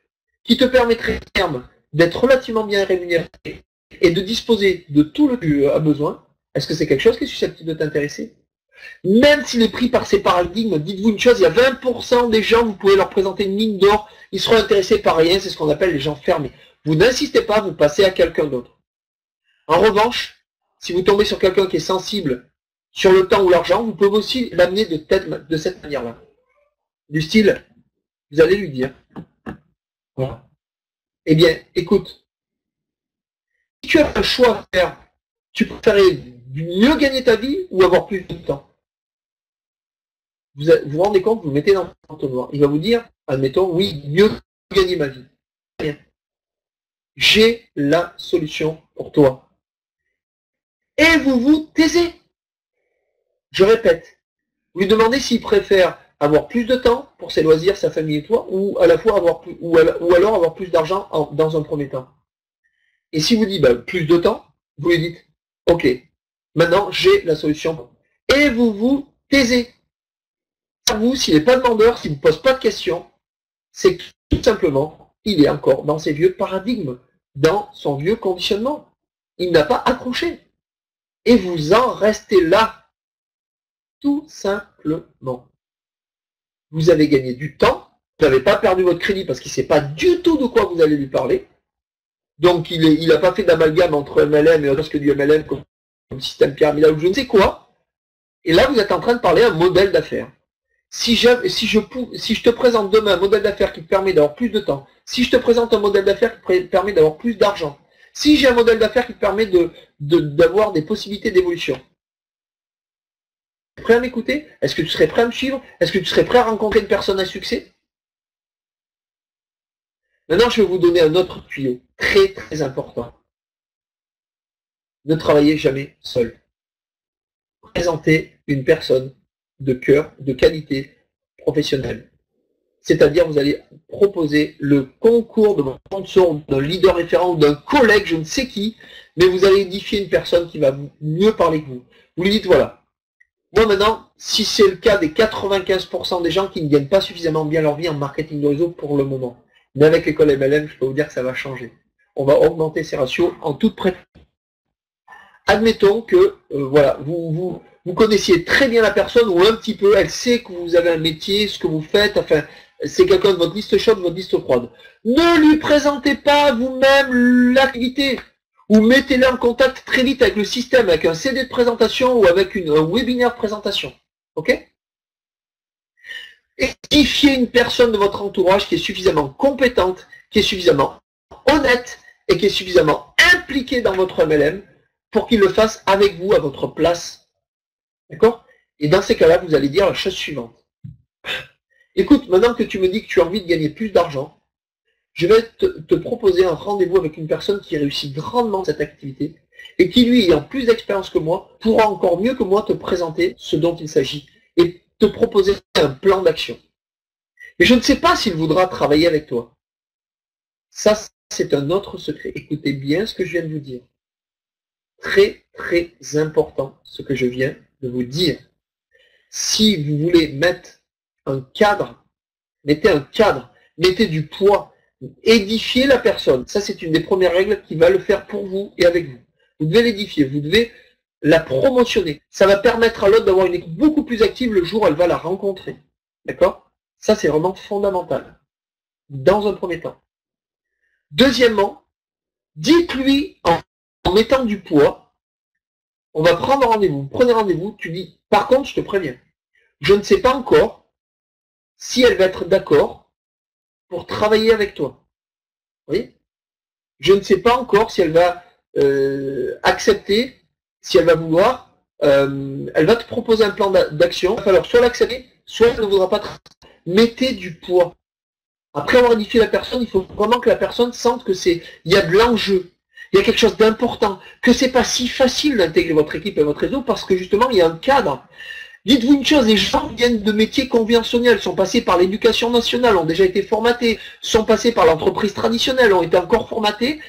Speaker 2: qui te permettrait à terme d'être relativement bien rémunéré et de disposer de tout le que tu as besoin, est-ce que c'est quelque chose qui est susceptible de t'intéresser? Même s'il est pris par ces paradigmes, dites-vous une chose, il y a 20% des gens, vous pouvez leur présenter une ligne d'or, ils seront intéressés par rien, c'est ce qu'on appelle les gens fermés. Vous n'insistez pas, vous passez à quelqu'un d'autre. En revanche, si vous tombez sur quelqu'un qui est sensible sur le temps ou l'argent, vous pouvez aussi l'amener de cette manière-là. Du style, vous allez lui dire, voilà. Eh bien, écoute, si tu as un choix à faire, tu préférais mieux gagner ta vie ou avoir plus de temps? Vous vous rendez compte, vous le mettez dans l'entonnoir. Il va vous dire, admettons, oui, mieux gagner ma vie. Bien. J'ai la solution pour toi. Et vous vous taisez. Je répète, vous lui demandez s'il préfère avoir plus de temps pour ses loisirs, sa famille et toi, ou à la fois avoir plus, ou alors avoir plus d'argent dans un premier temps. Et si vous dites plus de temps, vous lui dites, Ok, maintenant j'ai la solution. Et vous vous taisez. Vous, s'il n'est pas demandeur, s'il ne pose pas de questions, c'est que tout simplement, il est encore dans ses vieux paradigmes, dans son vieux conditionnement. Il n'a pas accroché. Et vous en restez là, tout simplement. Vous avez gagné du temps, vous n'avez pas perdu votre crédit parce qu'il ne sait pas du tout de quoi vous allez lui parler. Donc il n'a pas fait d'amalgame entre MLM et autre chose que du MLM comme système pyramidal ou je ne sais quoi. Et là, vous êtes en train de parler un modèle d'affaires. Si je te présente demain un modèle d'affaires qui te permet d'avoir plus de temps, si je te présente un modèle d'affaires qui te permet d'avoir plus d'argent, si j'ai un modèle d'affaires qui te permet d'avoir des possibilités d'évolution, prêt à m'écouter? Est-ce que tu serais prêt à me suivre? Est-ce que tu serais prêt à rencontrer une personne à succès? Maintenant, je vais vous donner un autre tuyau très très important. Ne travaillez jamais seul. Présentez une personne de cœur, de qualité professionnelle. C'est-à-dire, vous allez proposer le concours de votre sponsor, d'un leader référent ou d'un collègue, je ne sais qui, mais vous allez édifier une personne qui va mieux parler que vous. Vous lui dites, voilà, moi maintenant, si c'est le cas des 95% des gens qui ne gagnent pas suffisamment bien leur vie en marketing de réseau pour le moment, mais avec l'école MLM, je peux vous dire que ça va changer. On va augmenter ces ratios en toute précision. Admettons que voilà, vous connaissiez très bien la personne ou un petit peu, elle sait que vous avez un métier, ce que vous faites, enfin, c'est quelqu'un de votre liste chaude, de votre liste froide. Ne lui présentez pas vous-même l'activité ou mettez-le en contact très vite avec le système, avec un CD de présentation ou avec un webinaire de présentation. Ok? Édifiez une personne de votre entourage qui est suffisamment compétente, qui est suffisamment honnête et qui est suffisamment impliquée dans votre MLM pour qu'il le fasse avec vous à votre place. D'accord? Et dans ces cas-là, vous allez dire la chose suivante. Écoute, maintenant que tu me dis que tu as envie de gagner plus d'argent, je vais te proposer un rendez-vous avec une personne qui réussit grandement cette activité et qui, lui, ayant plus d'expérience que moi, pourra encore mieux que moi te présenter ce dont il s'agit et te proposer un plan d'action. Mais je ne sais pas s'il voudra travailler avec toi. Ça, c'est un autre secret. Écoutez bien ce que je viens de vous dire. Très, très important ce que je viens de vous dire. Si vous voulez mettre un cadre, mettez un cadre, mettez du poids, édifiez la personne. Ça, c'est une des premières règles qui va le faire pour vous et avec vous. Vous devez l'édifier, vous devez la promotionner. Ça va permettre à l'autre d'avoir une équipe beaucoup plus active le jour où elle va la rencontrer. D'accord? Ça, c'est vraiment fondamental. Dans un premier temps. Deuxièmement, dites-lui en mettant du poids, on va prendre rendez-vous, prenez rendez-vous, tu dis, par contre, je te préviens, je ne sais pas encore si elle va être d'accord pour travailler avec toi. Vous voyez? Je ne sais pas encore si elle va accepter, si elle va vouloir, elle va te proposer un plan d'action, il va falloir soit l'accepter, soit elle ne voudra pas. Mettez du poids. Après avoir édifié la personne, il faut vraiment que la personne sente que il y a de l'enjeu, il y a quelque chose d'important, que c'est pas si facile d'intégrer votre équipe et votre réseau parce que justement il y a un cadre. Dites-vous une chose, les gens viennent de métiers conventionnels, sont passés par l'éducation nationale, ont déjà été formatés, sont passés par l'entreprise traditionnelle, ont été encore formatés,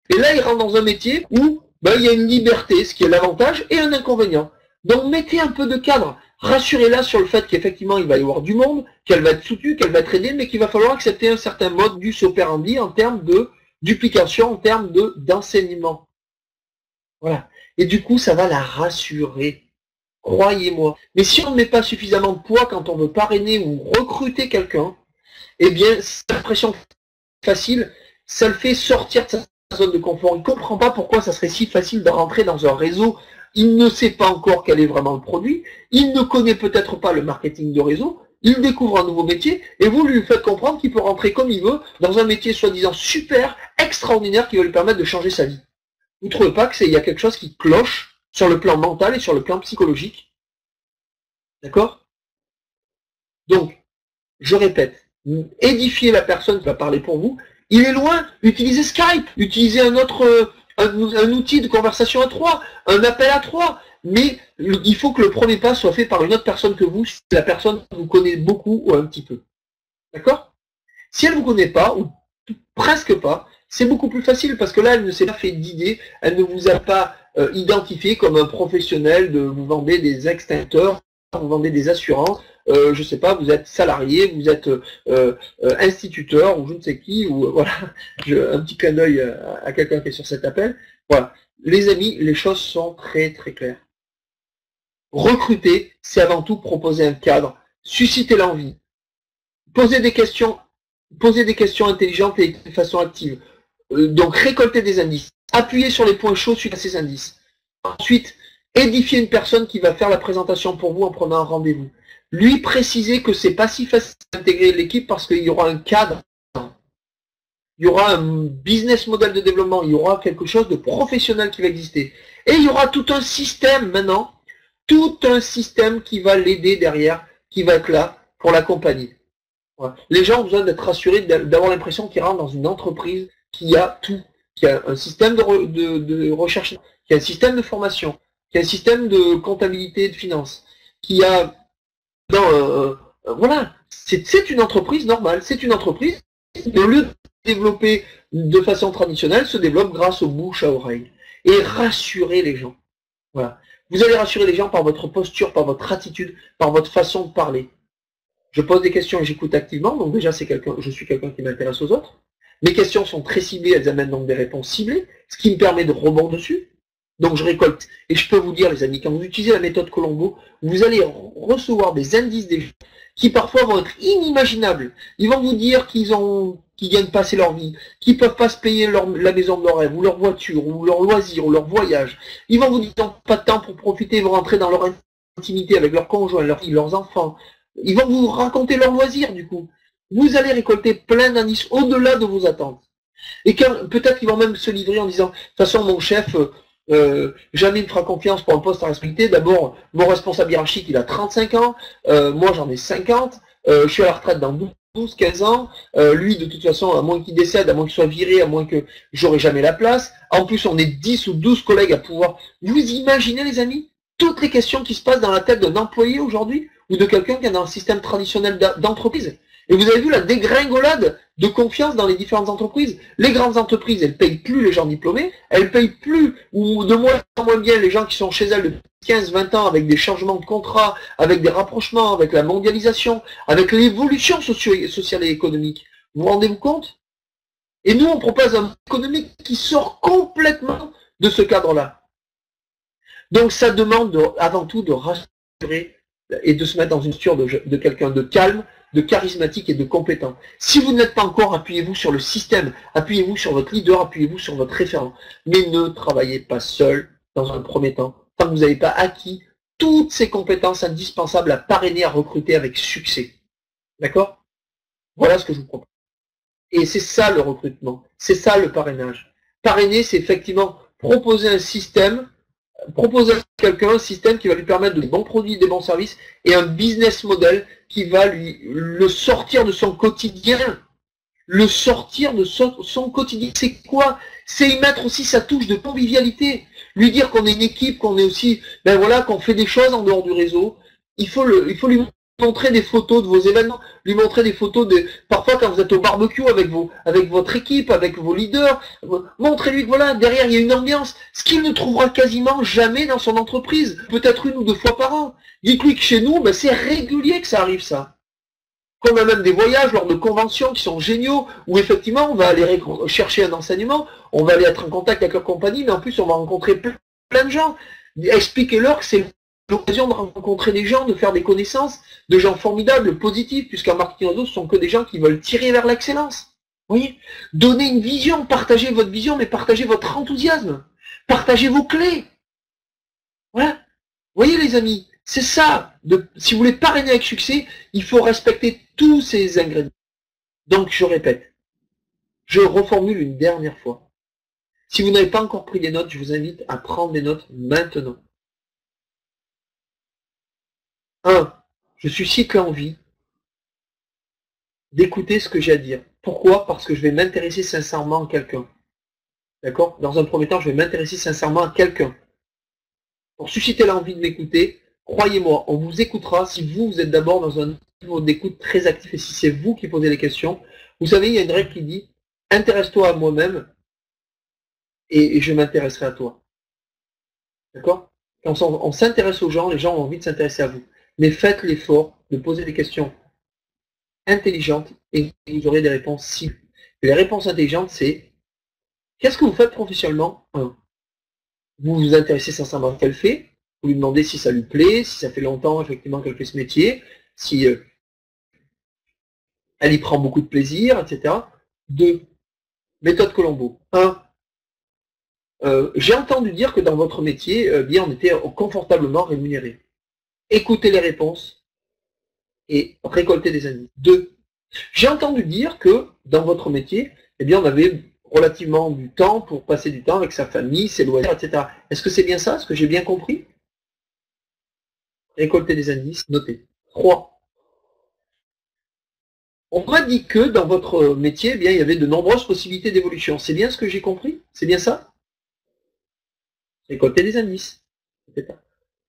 Speaker 2: et là ils rentrent dans un métier où il y a une liberté, ce qui est l'avantage, et un inconvénient. Donc mettez un peu de cadre, rassurez-la sur le fait qu'effectivement il va y avoir du monde, qu'elle va être soutenue, qu'elle va être aidée, mais qu'il va falloir accepter un certain mode du operandi en termes de duplication, en termes d'enseignement. Voilà. Et du coup, ça va la rassurer. Croyez-moi. Mais si on ne met pas suffisamment de poids quand on veut parrainer ou recruter quelqu'un, eh bien, cette pression facile, ça le fait sortir de sa zone de confort. Il ne comprend pas pourquoi ça serait si facile de rentrer dans un réseau. Il ne sait pas encore quel est vraiment le produit. Il ne connaît peut-être pas le marketing de réseau. Il découvre un nouveau métier et vous lui faites comprendre qu'il peut rentrer comme il veut dans un métier soi-disant super, extraordinaire qui va lui permettre de changer sa vie. Vous ne trouvez pas qu'il y a quelque chose qui cloche sur le plan mental et sur le plan psychologique? D'accord? Donc, je répète, édifiez la personne qui va parler pour vous. Il est loin, utilisez Skype, utilisez un autre un outil de conversation à 3, un appel à 3, mais il faut que le premier pas soit fait par une autre personne que vous, si la personne vous connaît beaucoup ou un petit peu. D'accord? Si elle ne vous connaît pas, ou presque pas, c'est beaucoup plus facile parce que là, elle ne s'est pas fait d'idée, elle ne vous a pas identifié comme un professionnel, vous vendez des extincteurs, vous vendez des assurances, je sais pas, vous êtes salarié, vous êtes instituteur ou je ne sais qui, ou voilà, un petit clin d'œil à quelqu'un qui est sur cet appel. Voilà. Les amis, les choses sont très très claires. Recruter, c'est avant tout proposer un cadre, susciter l'envie, poser des questions intelligentes et de façon active. Donc récolter des indices, appuyer sur les points chauds suite à ces indices. Ensuite, édifier une personne qui va faire la présentation pour vous en prenant un rendez-vous. Lui préciser que c'est pas si facile d'intégrer l'équipe parce qu'il y aura un cadre, il y aura un business model de développement, il y aura quelque chose de professionnel qui va exister. Et il y aura tout un système maintenant, tout un système qui va l'aider derrière, qui va être là pour l'accompagner. Voilà. Les gens ont besoin d'être rassurés, d'avoir l'impression qu'ils rentrent dans une entreprise qui a tout, qui a un système de recherche, qui a un système de formation, qui a un système de comptabilité et de finance, qui a voilà, c'est une entreprise normale, c'est une entreprise qui, au lieu de développer de façon traditionnelle, se développe grâce au bouche à oreille. Et rassurer les gens. Voilà. Vous allez rassurer les gens par votre posture, par votre attitude, par votre façon de parler. Je pose des questions et j'écoute activement, donc déjà je suis quelqu'un qui m'intéresse aux autres. Mes questions sont très ciblées, elles amènent donc des réponses ciblées, ce qui me permet de rebondir dessus. Donc je récolte. Et je peux vous dire, les amis, quand vous utilisez la méthode Colombo, vous allez recevoir des indices des gens qui parfois vont être inimaginables. Ils vont vous dire qu'ils viennent passer leur vie, qu'ils peuvent pas se payer la maison de leur rêve, ou leur voiture, ou leur loisir, ou leur voyage. Ils vont vous dire qu'ils n'ont pas de temps pour profiter, ils vont rentrer dans leur intimité avec leurs conjoints, leurs enfants. Ils vont vous raconter leurs loisirs, du coup. Vous allez récolter plein d'indices au-delà de vos attentes. Et peut-être qu'ils vont même se livrer en disant, de toute façon, mon chef, jamais il me fera confiance pour un poste à respecter. D'abord, mon responsable hiérarchique, il a 35 ans, moi j'en ai 50, je suis à la retraite dans 12, 15 ans, lui, de toute façon, à moins qu'il décède, à moins qu'il soit viré, à moins que j'aurai jamais la place. En plus, on est 10 ou 12 collègues à pouvoir... Vous imaginez, les amis, toutes les questions qui se passent dans la tête d'un employé aujourd'hui, ou de quelqu'un qui est dans un système traditionnel d'entreprise. Et vous avez vu la dégringolade de confiance dans les différentes entreprises. Les grandes entreprises, elles payent plus les gens diplômés, elles payent plus, ou de moins en moins bien, les gens qui sont chez elles depuis 15, 20 ans, avec des changements de contrats, avec des rapprochements, avec la mondialisation, avec l'évolution sociale et économique. Vous vous rendez-vous compte? Et nous, on propose un économique qui sort complètement de ce cadre-là. Donc ça demande avant tout de rassurer et de se mettre dans une posture de quelqu'un de calme, de charismatique et de compétent. Si vous ne l'êtes pas encore, appuyez-vous sur le système, appuyez-vous sur votre leader, appuyez-vous sur votre référent. Mais ne travaillez pas seul dans un premier temps, tant que vous n'avez pas acquis toutes ces compétences indispensables à parrainer, à recruter avec succès. D'accord? Voilà ce que je vous propose. Et c'est ça le recrutement, c'est ça le parrainage. Parrainer, c'est effectivement proposer un système, proposer à quelqu'un un système qui va lui permettre de bons produits, des bons services et un business model qui va le sortir de son quotidien. Le sortir de son quotidien. C'est quoi? C'est y mettre aussi sa touche de convivialité. Lui dire qu'on est une équipe, qu'on est aussi, ben voilà, qu'on fait des choses en dehors du réseau. Il faut lui montrer des photos de vos événements, lui montrer des photos parfois quand vous êtes au barbecue avec votre équipe, avec vos leaders, montrez-lui que voilà, derrière il y a une ambiance, ce qu'il ne trouvera quasiment jamais dans son entreprise, peut-être 1 ou 2 fois par an. Dites-lui que chez nous, ben, c'est régulier que ça arrive ça. Qu'on a même des voyages lors de conventions qui sont géniaux, où effectivement on va aller chercher un enseignement, on va aller être en contact avec leur compagnie, mais en plus on va rencontrer plein de gens. Expliquez-leur que c'est l'occasion de rencontrer des gens, de faire des connaissances, de gens formidables, positifs, puisqu'en marketing réseau, ce sont que des gens qui veulent tirer vers l'excellence. Vous voyez? Donnez une vision, partagez votre vision, mais partagez votre enthousiasme. Partagez vos clés. Voilà. Vous voyez les amis, c'est ça. Si vous voulez parrainer avec succès, il faut respecter tous ces ingrédients. Donc je répète, je reformule une dernière fois. Si vous n'avez pas encore pris des notes, je vous invite à prendre des notes maintenant. 1. Je suscite l'envie d'écouter ce que j'ai à dire. Pourquoi? Parce que je vais m'intéresser sincèrement à quelqu'un. D'accord? Dans un premier temps, je vais m'intéresser sincèrement à quelqu'un. Pour susciter l'envie de m'écouter, croyez-moi, on vous écoutera si vous êtes d'abord dans un niveau d'écoute très actif et si c'est vous qui posez les questions. Vous savez, il y a une règle qui dit « Intéresse-toi à moi-même et je m'intéresserai à toi ». D'accord? Quand on s'intéresse aux gens, les gens ont envie de s'intéresser à vous. Mais faites l'effort de poser des questions intelligentes et vous aurez des réponses ciblées. Et les réponses intelligentes, c'est qu'est-ce que vous faites professionnellement? Vous vous intéressez sincèrement à ce qu'elle fait, vous lui demandez si ça lui plaît, si ça fait longtemps effectivement qu'elle fait ce métier, si elle y prend beaucoup de plaisir, etc. 2. Méthode Colombo. 1. J'ai entendu dire que dans votre métier, bien on était confortablement rémunéré. Écoutez les réponses et récoltez des indices. 2. J'ai entendu dire que dans votre métier, eh bien on avait relativement du temps pour passer du temps avec sa famille, ses loisirs, etc. Est-ce que c'est bien ça? Est-ce que j'ai bien compris? Récoltez des indices, notez. 3. On m'a dit que dans votre métier, eh bien, il y avait de nombreuses possibilités d'évolution. C'est bien ce que j'ai compris? C'est bien ça? Récoltez des indices.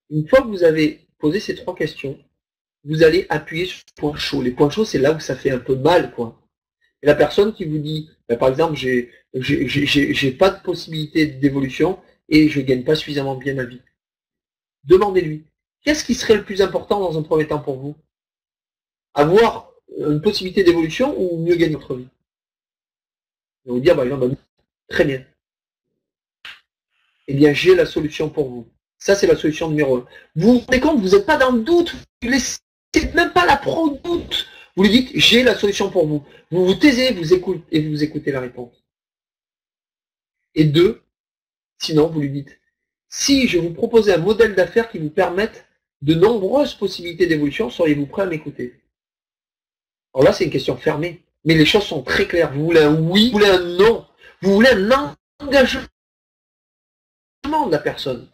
Speaker 2: Une fois que vous avez posé ces 3 questions, vous allez appuyer sur les points chauds. Les points chauds, c'est là où ça fait un peu mal, quoi. Et la personne qui vous dit, ben, par exemple, j'ai pas de possibilité d'évolution et je ne gagne pas suffisamment bien ma vie. Demandez-lui, qu'est-ce qui serait le plus important dans un premier temps pour vous? Avoir une possibilité d'évolution ou mieux gagner votre vie? Il va vous dire, par exemple, très bien. Eh bien, j'ai la solution pour vous. Ça, c'est la solution numéro 1. Vous vous rendez compte, vous n'êtes pas dans le doute, vous ne laissez même pas la pro doute. Vous lui dites, j'ai la solution pour vous. Vous vous taisez, vous écoutez, et vous écoutez la réponse. Et 2, sinon, vous lui dites, si je vous proposais un modèle d'affaires qui vous permette de nombreuses possibilités d'évolution, seriez-vous prêt à m'écouter? Alors là, c'est une question fermée. Mais les choses sont très claires. Vous voulez un oui, vous voulez un non. Vous voulez un engagement de la personne.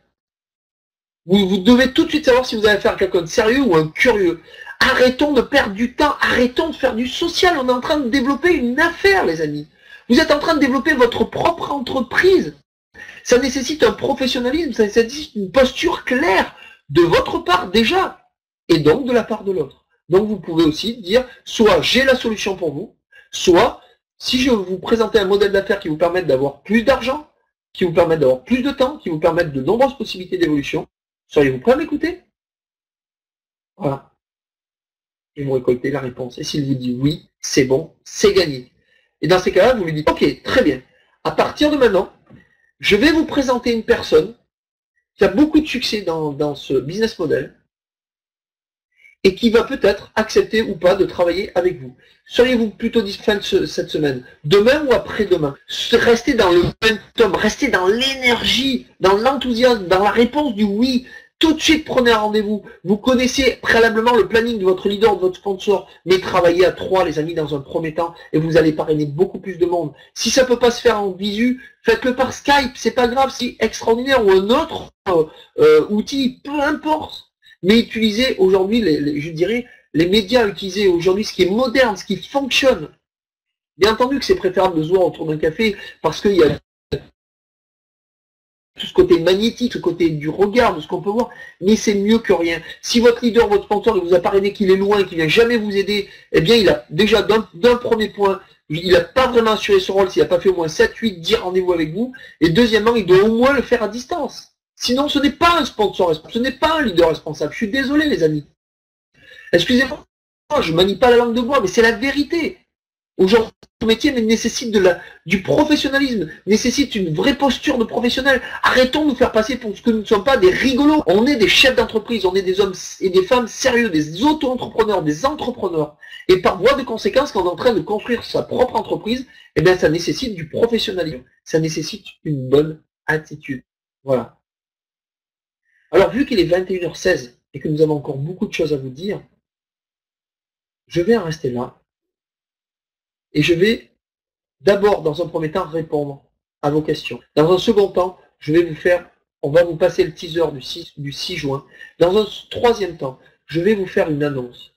Speaker 2: Vous devez tout de suite savoir si vous allez faire quelqu'un de sérieux ou un curieux. Arrêtons de perdre du temps, arrêtons de faire du social. On est en train de développer une affaire, les amis. Vous êtes en train de développer votre propre entreprise. Ça nécessite un professionnalisme, ça nécessite une posture claire de votre part déjà, et donc de la part de l'autre. Donc vous pouvez aussi dire, soit j'ai la solution pour vous, soit si je vous présenter un modèle d'affaires qui vous permette d'avoir plus d'argent, qui vous permette d'avoir plus de temps, qui vous permette de nombreuses possibilités d'évolution, seriez-vous prêt à m'écouter? Voilà. Et vous récoltez la réponse. Et s'il vous dit oui, c'est bon, c'est gagné. Et dans ces cas-là, vous lui dites, ok, très bien. À partir de maintenant, je vais vous présenter une personne qui a beaucoup de succès dans ce business model et qui va peut-être accepter ou pas de travailler avec vous. Seriez-vous plutôt disponible cette semaine, demain ou après-demain? Restez dans le momentum, restez dans l'énergie, dans l'enthousiasme, dans la réponse du oui. Tout de suite, prenez un rendez-vous. Vous connaissez préalablement le planning de votre leader, de votre sponsor, mais travaillez à 3, les amis, dans un premier temps, et vous allez parrainer beaucoup plus de monde. Si ça ne peut pas se faire en visu, faites-le par Skype, c'est pas grave, c'est extraordinaire, ou un autre outil, peu importe. Mais utilisez aujourd'hui, je dirais, les médias utilisés aujourd'hui, ce qui est moderne, ce qui fonctionne. Bien entendu que c'est préférable de se voir autour d'un café, parce qu'il y a tout ce côté magnétique, ce côté du regard, de ce qu'on peut voir, mais c'est mieux que rien. Si votre leader, votre sponsor, il vous a parrainé qu'il est loin, qu'il ne vient jamais vous aider, eh bien, il a déjà d'un premier point, il n'a pas vraiment assuré son rôle s'il n'a pas fait au moins 7, 8, 10 rendez-vous avec vous, et deuxièmement, il doit au moins le faire à distance. Sinon, ce n'est pas un sponsor responsable, ce n'est pas un leader responsable. Je suis désolé, les amis. Excusez-moi, je ne manie pas la langue de bois, mais c'est la vérité. Aujourd'hui, ce métier nécessite du professionnalisme, nécessite une vraie posture de professionnel. Arrêtons de nous faire passer pour ce que nous ne sommes pas des rigolos. On est des chefs d'entreprise, on est des hommes et des femmes sérieux, des auto-entrepreneurs, des entrepreneurs. Et par voie de conséquence, quand on est en train de construire sa propre entreprise, eh bien, ça nécessite du professionnalisme. Ça nécessite une bonne attitude. Voilà. Alors, vu qu'il est 21h16 et que nous avons encore beaucoup de choses à vous dire, je vais en rester là. Et je vais d'abord, dans un premier temps, répondre à vos questions. Dans un second temps, on va vous passer le teaser du 6 juin. Dans un troisième temps, je vais vous faire une annonce.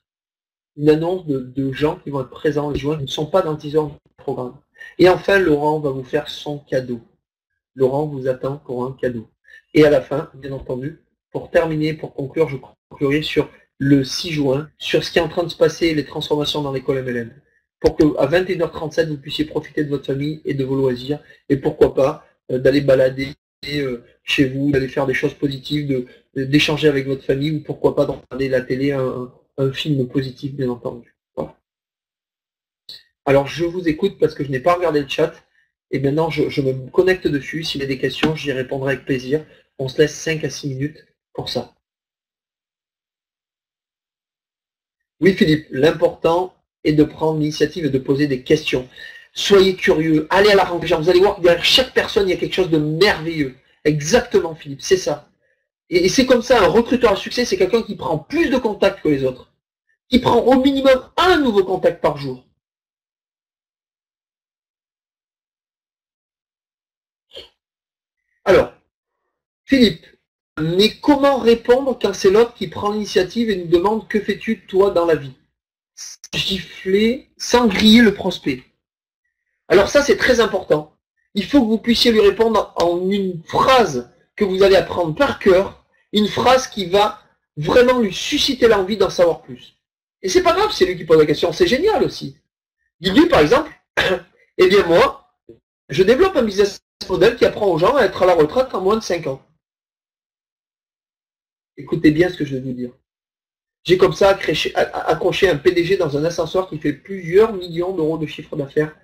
Speaker 2: Une annonce de gens qui vont être présents le juin, qui ne sont pas dans le teaser du programme. Et enfin, Laurent va vous faire son cadeau. Laurent vous attend pour un cadeau. Et à la fin, bien entendu, pour terminer, pour conclure, je conclurai sur le 6 juin, sur ce qui est en train de se passer, les transformations dans l'école MLM. Pour qu'à 21h37, vous puissiez profiter de votre famille et de vos loisirs, et pourquoi pas d'aller balader chez vous, d'aller faire des choses positives, d'échanger avec votre famille, ou pourquoi pas de regarder la télé, un film positif, bien entendu. Voilà. Alors, je vous écoute parce que je n'ai pas regardé le chat, et maintenant, je me connecte dessus. S'il y a des questions, j'y répondrai avec plaisir. On se laisse 5 à 6 minutes pour ça. Oui, Philippe, l'important est de prendre l'initiative et de poser des questions. Soyez curieux, allez à la rencontre des gens. Vous allez voir que derrière chaque personne, il y a quelque chose de merveilleux. Exactement, Philippe, c'est ça. Et c'est comme ça, un recruteur à succès, c'est quelqu'un qui prend plus de contacts que les autres. Qui prend au minimum un nouveau contact par jour. Alors, Philippe, mais comment répondre quand c'est l'autre qui prend l'initiative et nous demande que fais-tu toi dans la vie? Gifler sans griller le prospect. Alors ça, c'est très important. Il faut que vous puissiez lui répondre en une phrase que vous allez apprendre par cœur, une phrase qui va vraiment lui susciter l'envie d'en savoir plus. Et c'est pas grave, c'est lui qui pose la question, c'est génial aussi. Dites-lui par exemple, eh bien moi, je développe un business model qui apprend aux gens à être à la retraite en moins de 5 ans. Écoutez bien ce que je vais vous dire. J'ai comme ça accroché un PDG dans un ascenseur qui fait plusieurs millions d'euros de chiffre d'affaires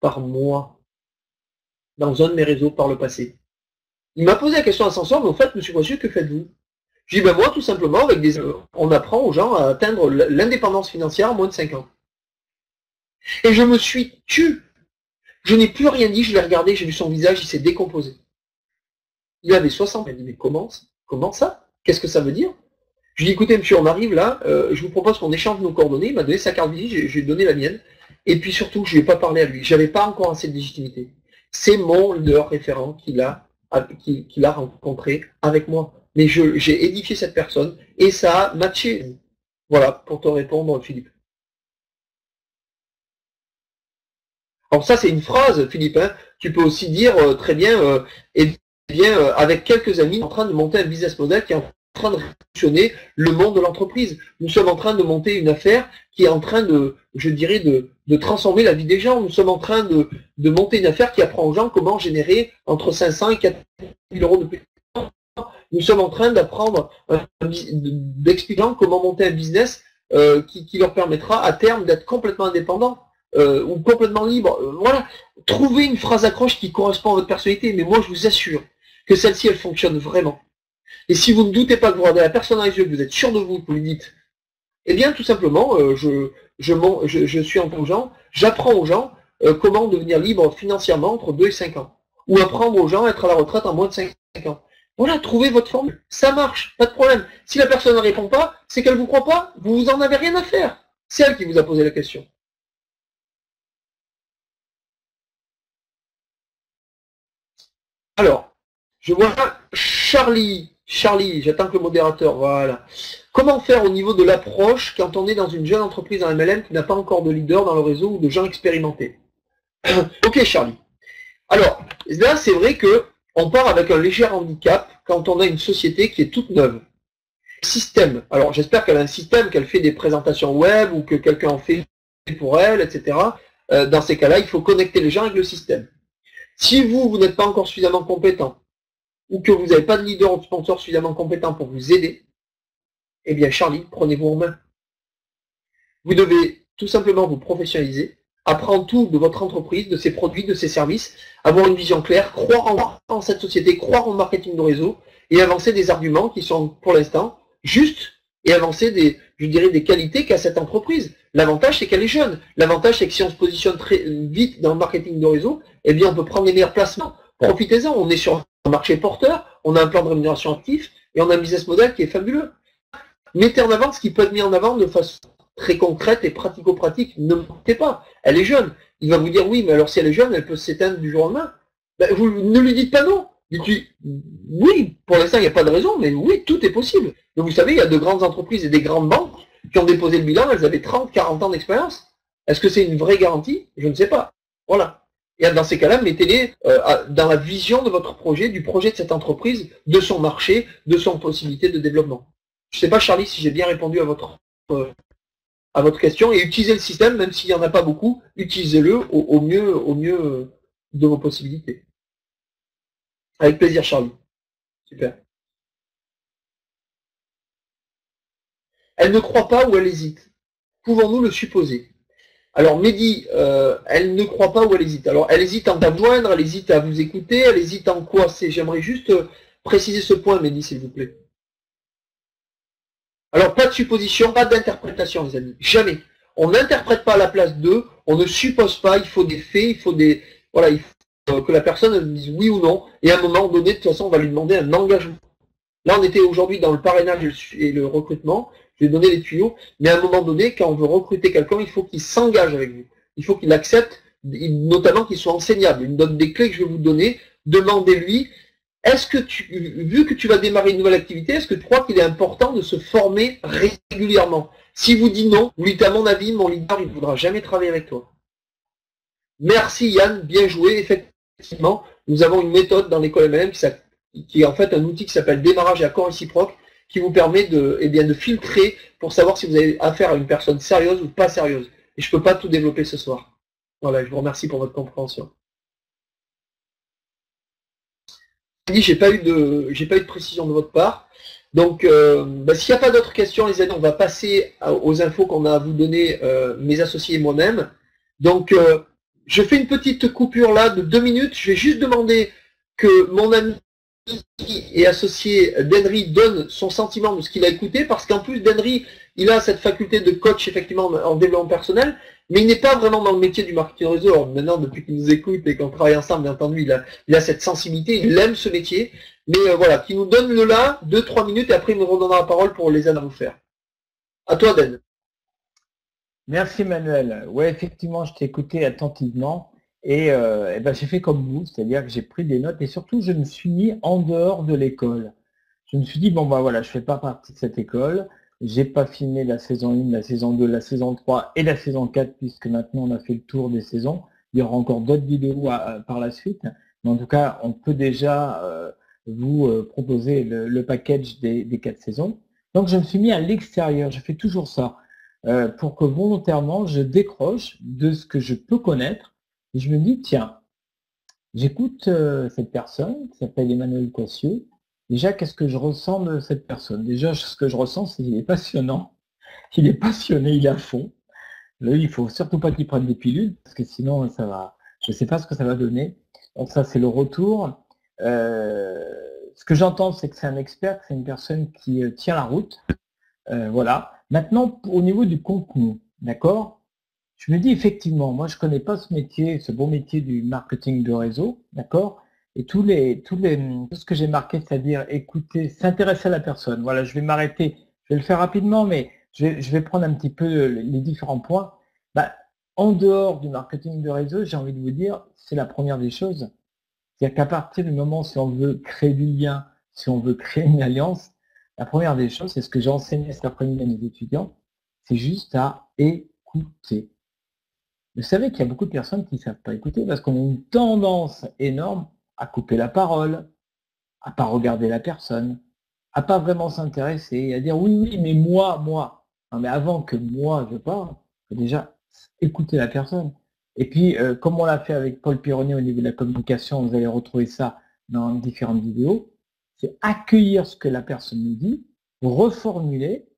Speaker 2: par mois dans un de mes réseaux par le passé. Il m'a posé la question ascenseur, mais en fait, monsieur Boissieu, que faites-vous? Je dis, ben moi, tout simplement, on apprend aux gens à atteindre l'indépendance financière en moins de 5 ans. Et je me suis tu. Je n'ai plus rien dit, je l'ai regardé, j'ai vu son visage, il s'est décomposé. Il avait 60 ans, il m'a dit, mais comment ça? Qu'est-ce que ça veut dire? Je lui ai dit, écoutez, monsieur, on arrive là, je vous propose qu'on échange nos coordonnées. Il m'a donné sa carte visite, je lui ai donné la mienne. Et puis surtout, je ne lui ai pas parlé à lui. Je n'avais pas encore assez de légitimité. C'est mon leader référent qu'il a rencontré avec moi. Mais j'ai édifié cette personne et ça a matché. Voilà, pour te répondre, Philippe. Alors ça, c'est une phrase, Philippe. Hein. Tu peux aussi dire très bien, avec quelques amis, en train de monter un business model qui est en train de révolutionner le monde de l'entreprise. Nous sommes en train de monter une affaire qui est en train de, je dirais, de transformer la vie des gens. Nous sommes en train de monter une affaire qui apprend aux gens comment générer entre 500 et 4 000 euros de plus. Nous sommes en train d'apprendre, d'expliquer comment monter un business qui leur permettra à terme d'être complètement indépendant. Ou complètement libre. Voilà. Trouvez une phrase accroche qui correspond à votre personnalité, mais moi je vous assure que celle-ci, elle fonctionne vraiment. Et si vous ne doutez pas que vous regardez la personne dans les yeux, que vous êtes sûr de vous, que vous lui dites, eh bien tout simplement, je suis en tant que gens, j'apprends aux gens comment devenir libre financièrement entre 2 et 5 ans. Ou apprendre aux gens à être à la retraite en moins de 5 ans. Voilà, trouvez votre formule. Ça marche, pas de problème. Si la personne ne répond pas, c'est qu'elle ne vous croit pas, vous en avez rien à faire. C'est elle qui vous a posé la question. Alors, je vois Charlie, j'attends que le modérateur, voilà. Comment faire au niveau de l'approche quand on est dans une jeune entreprise en MLM qui n'a pas encore de leader dans le réseau ou de gens expérimentés? Ok Charlie. Alors, là c'est vrai que on part avec un léger handicap quand on a une société qui est toute neuve. Système. Alors j'espère qu'elle a un système, qu'elle fait des présentations web ou que quelqu'un en fait pour elle, etc. Dans ces cas-là, il faut connecter les gens avec le système. Si vous n'êtes pas encore suffisamment compétent, ou que vous n'avez pas de leader ou de sponsor suffisamment compétent pour vous aider, eh bien Charlie, prenez-vous en main. Vous devez tout simplement vous professionnaliser, apprendre tout de votre entreprise, de ses produits, de ses services, avoir une vision claire, croire en cette société, croire en marketing de réseau, et avancer des arguments qui sont pour l'instant justes, et avancer des qualités qu'a cette entreprise. L'avantage, c'est qu'elle est jeune. L'avantage, c'est que si on se positionne très vite dans le marketing de réseau, eh bien, on peut prendre les meilleurs placements. Profitez-en, on est sur un marché porteur, on a un plan de rémunération actif, et on a un business model qui est fabuleux. Mettez en avant ce qui peut être mis en avant de façon très concrète et pratico-pratique. Ne mentez pas, elle est jeune. Il va vous dire, oui, mais alors si elle est jeune, elle peut s'éteindre du jour au lendemain. Ben, vous ne lui dites pas non. Dites-lui, oui, pour l'instant, il n'y a pas de raison, mais oui, tout est possible. Donc, vous savez, il y a de grandes entreprises et des grandes banques qui ont déposé le bilan, elles avaient 30, 40 ans d'expérience. Est-ce que c'est une vraie garantie? Je ne sais pas. Voilà. Et dans ces cas-là, mettez-les dans la vision de votre projet, du projet de cette entreprise, de son marché, de son possibilité de développement. Je ne sais pas, Charlie, si j'ai bien répondu à votre question. Et utilisez le système, même s'il n'y en a pas beaucoup, utilisez-le au mieux de vos possibilités. Avec plaisir, Charlie. Super. Elle ne croit pas ou elle hésite. Pouvons-nous le supposer? Alors, Mehdi, elle ne croit pas ou elle hésite. Alors, elle hésite en joindre, elle hésite à vous écouter, elle hésite en quoi? J'aimerais juste préciser ce point, Mehdi, s'il vous plaît. Alors, pas de supposition, pas d'interprétation, les amis. Jamais. On n'interprète pas à la place d'eux, on ne suppose pas, il faut des faits, il faut des... Voilà, il faut que la personne dise oui ou non, et à un moment donné, de toute façon, on va lui demander un engagement. Là, on était aujourd'hui dans le parrainage et le recrutement, je vais donner les tuyaux, mais à un moment donné, quand on veut recruter quelqu'un, il faut qu'il s'engage avec vous. Il faut qu'il accepte, notamment qu'il soit enseignable. Il me donne des clés que je vais vous donner, demandez-lui, est-ce que vu que tu vas démarrer une nouvelle activité, est-ce que tu crois qu'il est important de se former régulièrement? Si vous dites non, vous dites à mon avis, mon leader, il ne voudra jamais travailler avec toi. Merci Yann, bien joué. Effectivement, nous avons une méthode dans l'école MLM qui est en fait un outil qui s'appelle démarrage et accord réciproque, qui vous permet de filtrer pour savoir si vous avez affaire à une personne sérieuse ou pas sérieuse. Et je ne peux pas tout développer ce soir. Voilà, je vous remercie pour votre compréhension. J'ai pas eu de précision de votre part. Donc, s'il n'y a pas d'autres questions, les amis, on va passer aux infos qu'on a à vous donner, mes associés et moi-même. Donc, je fais une petite coupure là de 2 minutes. Je vais juste demander que mon ami et associé d'Henry donne son sentiment de ce qu'il a écouté, parce qu'en plus d'Henry, il a cette faculté de coach effectivement en développement personnel, mais il n'est pas vraiment dans le métier du marketing réseau. Alors maintenant, depuis qu'il nous écoute et qu'on travaille ensemble, bien entendu, il a cette sensibilité, il aime ce métier, mais voilà, qui nous donne le là, 2-3 minutes, et après il nous redonnera la parole pour les aides à vous faire. À toi, Den.
Speaker 1: Merci Manuel. Ouais, effectivement, je t'ai écouté attentivement et, j'ai fait comme vous, c'est-à-dire que j'ai pris des notes et surtout je me suis mis en dehors de l'école. Je me suis dit, bon bah voilà, je fais pas partie de cette école, j'ai pas filmé la saison 1, la saison 2, la saison 3 et la saison 4 puisque maintenant on a fait le tour des saisons. Il y aura encore d'autres vidéos par la suite, mais en tout cas, on peut déjà vous proposer le package des 4 saisons. Donc je me suis mis à l'extérieur, je fais toujours ça. Pour que volontairement je décroche de ce que je peux connaître et je me dis tiens, j'écoute cette personne qui s'appelle Emmanuel Coissieux. Déjà, qu'est-ce que je ressens de cette personne? Déjà, ce que je ressens, c'est qu'il est passionnant, il est passionné, il est à fond. Là, il faut surtout pas qu'il prenne des pilules parce que sinon ça va, je ne sais pas ce que ça va donner. Donc ça, c'est le retour. Ce que j'entends, c'est que c'est un expert, que c'est une personne qui tient la route. Voilà. Maintenant, au niveau du contenu, d'accord? Je me dis effectivement, moi je connais pas ce métier, ce beau métier du marketing de réseau, d'accord? Et tout ce que j'ai marqué, c'est-à-dire écouter, s'intéresser à la personne. Voilà, je vais m'arrêter, je vais le faire rapidement, mais je vais prendre un petit peu les différents points. En dehors du marketing de réseau, j'ai envie de vous dire, c'est la première des choses. C'est-à-dire qu'à partir du moment, si on veut créer du lien, si on veut créer une alliance, la première des choses, c'est ce que j'ai enseigné cet après-midi à mes étudiants, c'est juste à écouter. Vous savez qu'il y a beaucoup de personnes qui ne savent pas écouter parce qu'on a une tendance énorme à couper la parole, à pas regarder la personne, à pas vraiment s'intéresser, à dire oui, mais moi. Non, mais avant que moi je parle, il faut déjà écouter la personne. Et puis, comme on l'a fait avec Paul Pironnet au niveau de la communication, vous allez retrouver ça dans différentes vidéos, c'est accueillir ce que la personne nous dit, reformuler,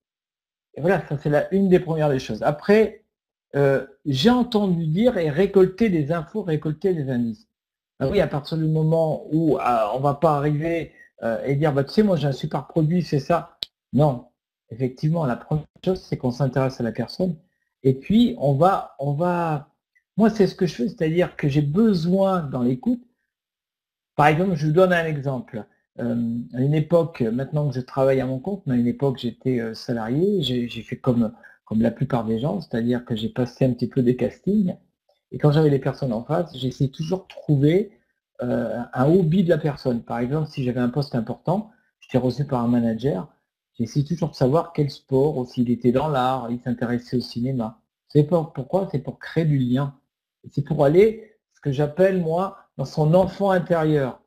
Speaker 1: et voilà, ça c'est une des premières des choses. Après, j'ai entendu dire et récolter des infos, récolter des indices. Oui, à partir du moment où on va pas arriver et dire, tu sais, moi j'ai un super produit, c'est ça. Non, effectivement, la première chose, c'est qu'on s'intéresse à la personne. Et puis, moi c'est ce que je fais, c'est-à-dire que j'ai besoin dans l'écoute. Par exemple, je vous donne un exemple. À une époque, maintenant que je travaille à mon compte, mais à une époque j'étais salarié, j'ai fait comme la plupart des gens, c'est-à-dire que j'ai passé un petit peu des castings, et quand j'avais les personnes en face, j'essayais toujours de trouver un hobby de la personne. Par exemple, si j'avais un poste important, j'étais reçu par un manager, j'essayais toujours de savoir quel sport, ou s'il était dans l'art, il s'intéressait au cinéma. C'est pourquoi? C'est pour créer du lien. C'est pour aller, ce que j'appelle moi, dans son enfant intérieur.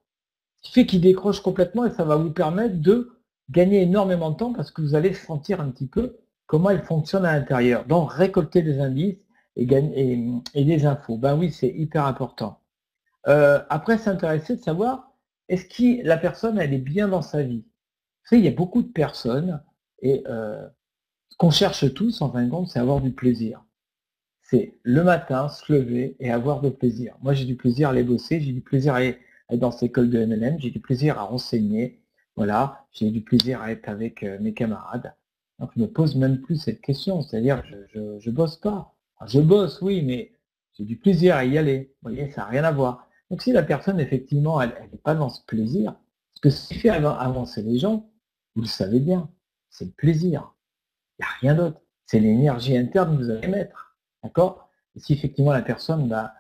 Speaker 1: Ce qui fait qu'il décroche complètement et ça va vous permettre de gagner énormément de temps parce que vous allez sentir un petit peu comment il fonctionne à l'intérieur. Donc, récolter des indices et des infos. Ben oui, c'est hyper important. Après, s'intéresser de savoir est-ce que la personne, elle est bien dans sa vie? Vous savez, il y a beaucoup de personnes, et ce qu'on cherche tous, en fin de compte, c'est avoir du plaisir. C'est le matin, se lever et avoir de plaisir. Moi, j'ai du plaisir à aller bosser, j'ai du plaisir à aller dans cette école de MLM, j'ai du plaisir à renseigner, voilà, j'ai du plaisir à être avec mes camarades. Donc, je me pose même plus cette question, c'est-à-dire, je bosse pas. Enfin, je bosse, oui, mais j'ai du plaisir à y aller. Vous voyez, ça n'a rien à voir. Donc, si la personne, effectivement, elle n'est pas dans ce plaisir, ce qui fait avancer les gens, vous le savez bien, c'est le plaisir. Il n'y a rien d'autre. C'est l'énergie interne que vous allez mettre. D'accord? Et si effectivement la personne, bah,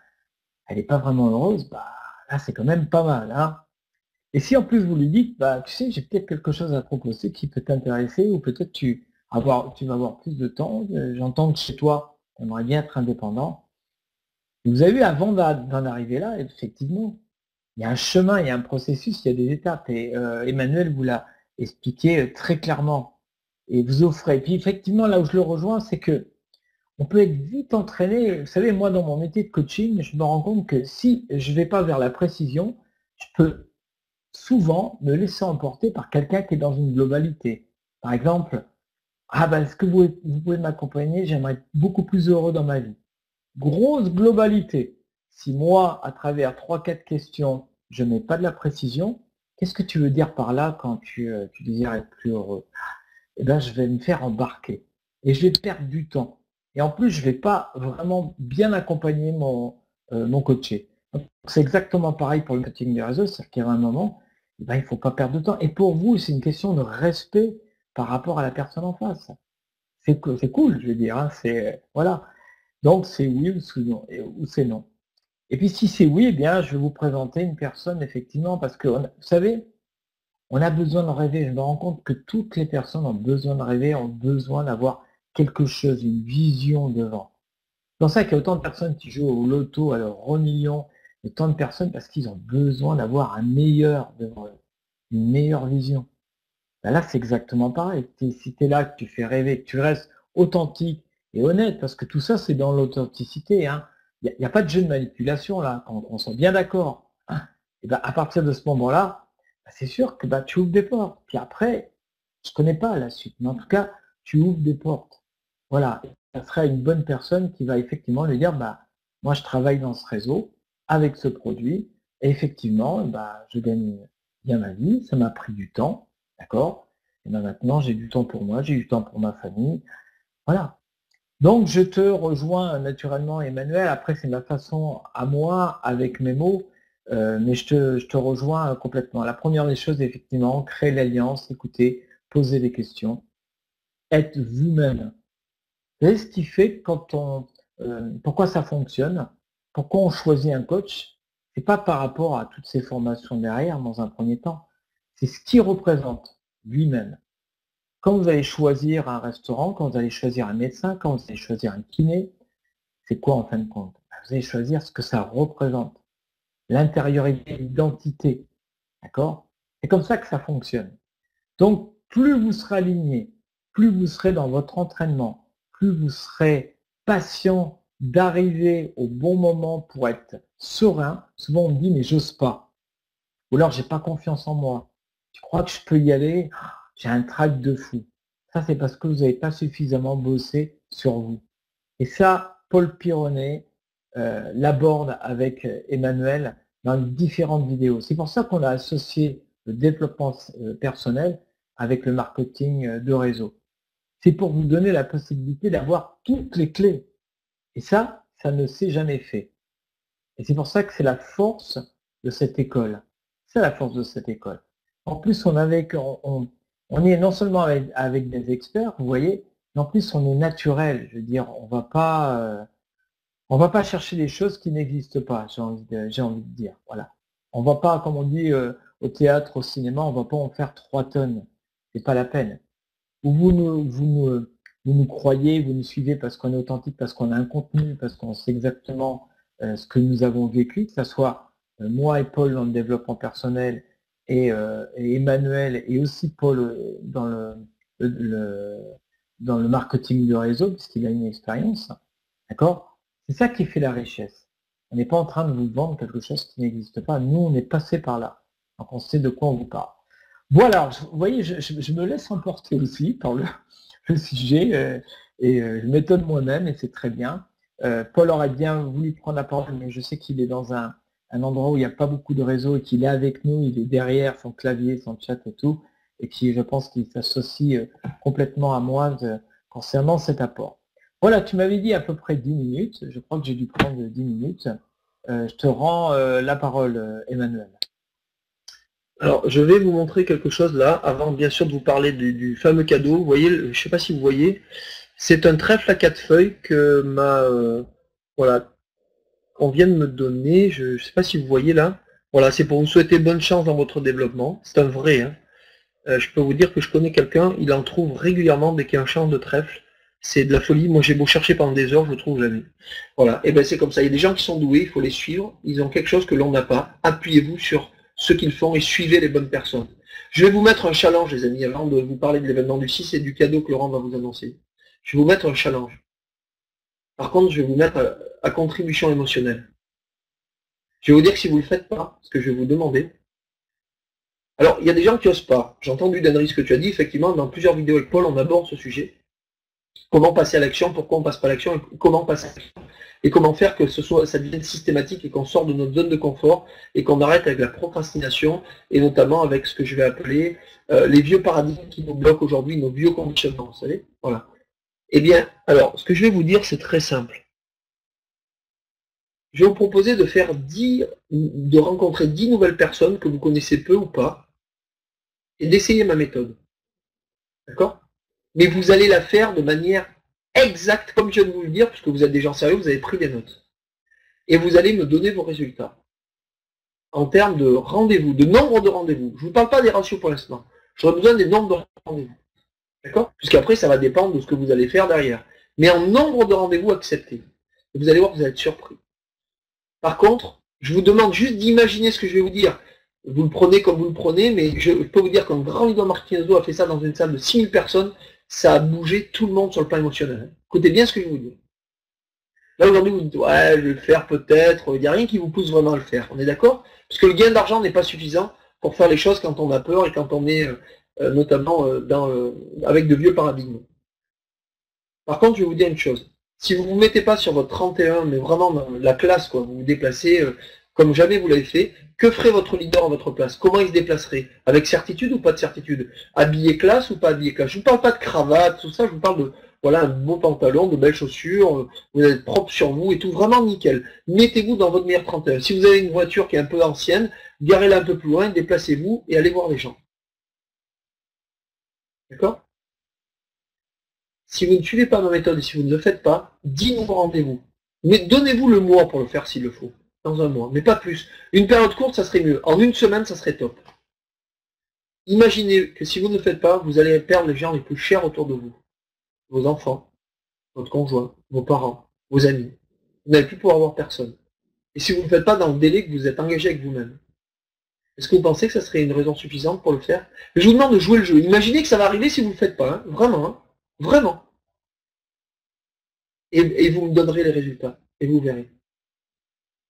Speaker 1: elle n'est pas vraiment heureuse, bah, là, c'est quand même pas mal. Hein. Et si en plus vous lui dites, bah, tu sais, j'ai peut-être quelque chose à te proposer qui peut t'intéresser, ou peut-être tu vas avoir plus de temps, j'entends que chez toi, tu aimerais bien être indépendant. Et vous avez vu, avant d'en arriver là, effectivement, il y a un chemin, il y a un processus, il y a des étapes. Et Emmanuel vous l'a expliqué très clairement. Et vous offrez. Et puis effectivement, là où je le rejoins, c'est que on peut être vite entraîné. Vous savez, moi, dans mon métier de coaching, je me rends compte que si je ne vais pas vers la précision, je peux souvent me laisser emporter par quelqu'un qui est dans une globalité. Par exemple, ah ben, est-ce que vous pouvez m'accompagner? J'aimerais être beaucoup plus heureux dans ma vie. Grosse globalité. Si moi, à travers 3-4 questions, je ne mets pas de la précision, qu'est-ce que tu veux dire par là quand tu désires être plus heureux? Eh bien, je vais me faire embarquer et je vais perdre du temps. Et en plus, je ne vais pas vraiment bien accompagner mon coaché. C'est exactement pareil pour le coaching des réseaux, c'est-à-dire qu'il y a un moment, eh ben, il ne faut pas perdre de temps. Et pour vous, c'est une question de respect par rapport à la personne en face. C'est cool, je veux dire. Hein, voilà. Donc, c'est oui ou c'est non. Et puis, si c'est oui, eh bien, je vais vous présenter une personne, effectivement, parce que, vous savez, on a besoin de rêver. Je me rends compte que toutes les personnes ont besoin de rêver, ont besoin d'avoir quelque chose, une vision devant. C'est pour ça qu'il y a autant de personnes qui jouent au loto, à l'euro million, autant de personnes parce qu'ils ont besoin d'avoir un meilleur devant eux, une meilleure vision. Ben là, c'est exactement pareil. Si tu es là, que tu fais rêver, que tu restes authentique et honnête, parce que tout ça, c'est dans l'authenticité. Hein. Il n'y a pas de jeu de manipulation là, on soit bien d'accord. Hein. Et ben, à partir de ce moment-là, c'est sûr que tu ouvres des portes. Puis après, je ne connais pas la suite, mais en tout cas, tu ouvres des portes. Voilà. Ça serait une bonne personne qui va effectivement lui dire, moi je travaille dans ce réseau avec ce produit, et effectivement, je gagne bien ma vie, ça m'a pris du temps, d'accord? Et maintenant j'ai du temps pour moi, j'ai du temps pour ma famille. Voilà. Donc je te rejoins naturellement, Emmanuel. Après, c'est ma façon à moi, avec mes mots, mais je te rejoins complètement. La première des choses, effectivement, créer l'alliance, écouter, poser des questions, être vous-même. Vous savez ce qui fait pourquoi ça fonctionne, pourquoi on choisit un coach, c'est pas par rapport à toutes ces formations derrière, dans un premier temps, c'est ce qu'il représente lui-même. Quand vous allez choisir un restaurant, quand vous allez choisir un médecin, quand vous allez choisir un kiné, c'est quoi en fin de compte? Vous allez choisir ce que ça représente, l'intériorité, l'identité. D'accord? C'est comme ça que ça fonctionne. Donc, plus vous serez aligné, plus vous serez dans votre entraînement, plus vous serez patient d'arriver au bon moment pour être serein. Souvent, on me dit, mais j'ose pas. Ou alors, j'ai pas confiance en moi. Tu crois que je peux y aller? J'ai un trac de fou. Ça, c'est parce que vous n'avez pas suffisamment bossé sur vous. Et ça, Paul Pironnet l'aborde avec Emmanuel dans différentes vidéos. C'est pour ça qu'on a associé le développement personnel avec le marketing de réseau. C'est pour vous donner la possibilité d'avoir toutes les clés. Et ça ne s'est jamais fait. Et c'est pour ça que c'est la force de cette école. C'est la force de cette école. En plus, on est non seulement avec des experts, vous voyez, mais en plus on est naturel. Je veux dire, on va pas chercher des choses qui n'existent pas, j'ai envie de dire. Voilà. On va pas, comme on dit au théâtre, au cinéma, on va pas en faire 3 tonnes. C'est pas la peine. Ou vous nous croyez, vous nous suivez parce qu'on est authentique, parce qu'on a un contenu, parce qu'on sait exactement ce que nous avons vécu, que ce soit moi et Paul dans le développement personnel et Emmanuel et aussi Paul dans le marketing de réseau, puisqu'il a une expérience. D'accord? C'est ça qui fait la richesse. On n'est pas en train de vous vendre quelque chose qui n'existe pas. Nous, on est passé par là. Donc on sait de quoi on vous parle. Voilà, vous voyez, je me laisse emporter aussi par le sujet je m'étonne moi-même et c'est très bien. Paul aurait bien voulu prendre la parole, mais je sais qu'il est dans un endroit où il n'y a pas beaucoup de réseau et qu'il est avec nous, il est derrière son clavier, son chat et tout, et qui, je pense qu'il s'associe complètement à moi concernant cet apport. Voilà, tu m'avais dit à peu près 10 minutes, je crois que j'ai dû prendre 10 minutes. Je te rends la parole, Emmanuel.
Speaker 2: Alors, je vais vous montrer quelque chose là, avant bien sûr de vous parler du fameux cadeau. Vous voyez, je ne sais pas si vous voyez, c'est un trèfle à 4 feuilles que voilà, qu'on vient de me donner. Je ne sais pas si vous voyez là. Voilà, c'est pour vous souhaiter bonne chance dans votre développement. C'est un vrai. Hein. Je peux vous dire que je connais quelqu'un, il en trouve régulièrement dès qu'il y a un champ de trèfle. C'est de la folie. Moi, j'ai beau chercher pendant des heures, je ne le trouve jamais. Voilà, et bien c'est comme ça. Il y a des gens qui sont doués, il faut les suivre. Ils ont quelque chose que l'on n'a pas. Appuyez-vous sur ce qu'ils font et suivez les bonnes personnes. Je vais vous mettre un challenge, les amis, avant de vous parler de l'événement du 6 et du cadeau que Laurent va vous annoncer. Je vais vous mettre un challenge. Par contre, je vais vous mettre à contribution émotionnelle. Je vais vous dire que si vous ne le faites pas, ce que je vais vous demander. Alors, il y a des gens qui n'osent pas. J'ai entendu, Danry, ce que tu as dit. Effectivement, dans plusieurs vidéos avec Paul, on aborde ce sujet. Comment passer à l'action, pourquoi on ne passe pas à l'action, et comment passer à l'action. Et comment faire que ça devienne systématique et qu'on sorte de notre zone de confort et qu'on arrête avec la procrastination et notamment avec ce que je vais appeler les vieux paradigmes qui nous bloquent aujourd'hui, nos vieux conditionnements, vous savez. Voilà. Eh bien, alors, ce que je vais vous dire, c'est très simple. Je vais vous proposer de rencontrer 10 nouvelles personnes que vous connaissez peu ou pas et d'essayer ma méthode. D'accord? Mais vous allez la faire de manière exacte, comme je viens de vous le dire, puisque vous êtes des gens sérieux, vous avez pris des notes. Et vous allez me donner vos résultats. En termes de rendez-vous, de nombre de rendez-vous. Je ne vous parle pas des ratios pour l'instant. J'aurais besoin des nombres de rendez-vous. D'accord? Puisqu'après, ça va dépendre de ce que vous allez faire derrière. Mais en nombre de rendez-vous acceptés. Et vous allez voir que vous allez être surpris. Par contre, je vous demande juste d'imaginer ce que je vais vous dire. Vous le prenez comme vous le prenez, mais je peux vous dire qu'un grand leader Martinezzo a fait ça dans une salle de 6000 personnes. Ça a bougé tout le monde sur le plan émotionnel. Écoutez bien ce que je vous dis. Là, aujourd'hui, vous dites, ouais, je vais le faire peut-être. Il n'y a rien qui vous pousse vraiment à le faire. On est d'accord? Parce que le gain d'argent n'est pas suffisant pour faire les choses quand on a peur et quand on est notamment avec de vieux paradigmes. Par contre, je vais vous dire une chose. Si vous ne vous mettez pas sur votre 31, mais vraiment dans la classe, quoi, vous vous déplacez comme jamais vous l'avez fait, que ferait votre leader à votre place? Comment il se déplacerait? Avec certitude ou pas de certitude? Habillé classe ou pas habillé classe? Je ne vous parle pas de cravate, tout ça, je vous parle de voilà, un beau pantalon, de belles chaussures, vous êtes propre sur vous et tout, vraiment nickel. Mettez-vous dans votre meilleur 31. Si vous avez une voiture qui est un peu ancienne, garez-la un peu plus loin, déplacez-vous et allez voir les gens. D'accord? Si vous ne suivez pas ma méthode et si vous ne le faites pas, 10 nouveaux rendez-vous. Mais donnez-vous le mois pour le faire s'il le faut. Dans un mois, mais pas plus. Une période courte, ça serait mieux. En une semaine, ça serait top. Imaginez que si vous ne le faites pas, vous allez perdre les gens les plus chers autour de vous. Vos enfants, votre conjoint, vos parents, vos amis. Vous n'allez plus pouvoir voir personne. Et si vous ne le faites pas dans le délai que vous êtes engagé avec vous-même, est-ce que vous pensez que ça serait une raison suffisante pour le faire? Je vous demande de jouer le jeu. Imaginez que ça va arriver si vous ne le faites pas. Hein. Vraiment. Hein. Vraiment. Et vous me donnerez les résultats. Et vous verrez.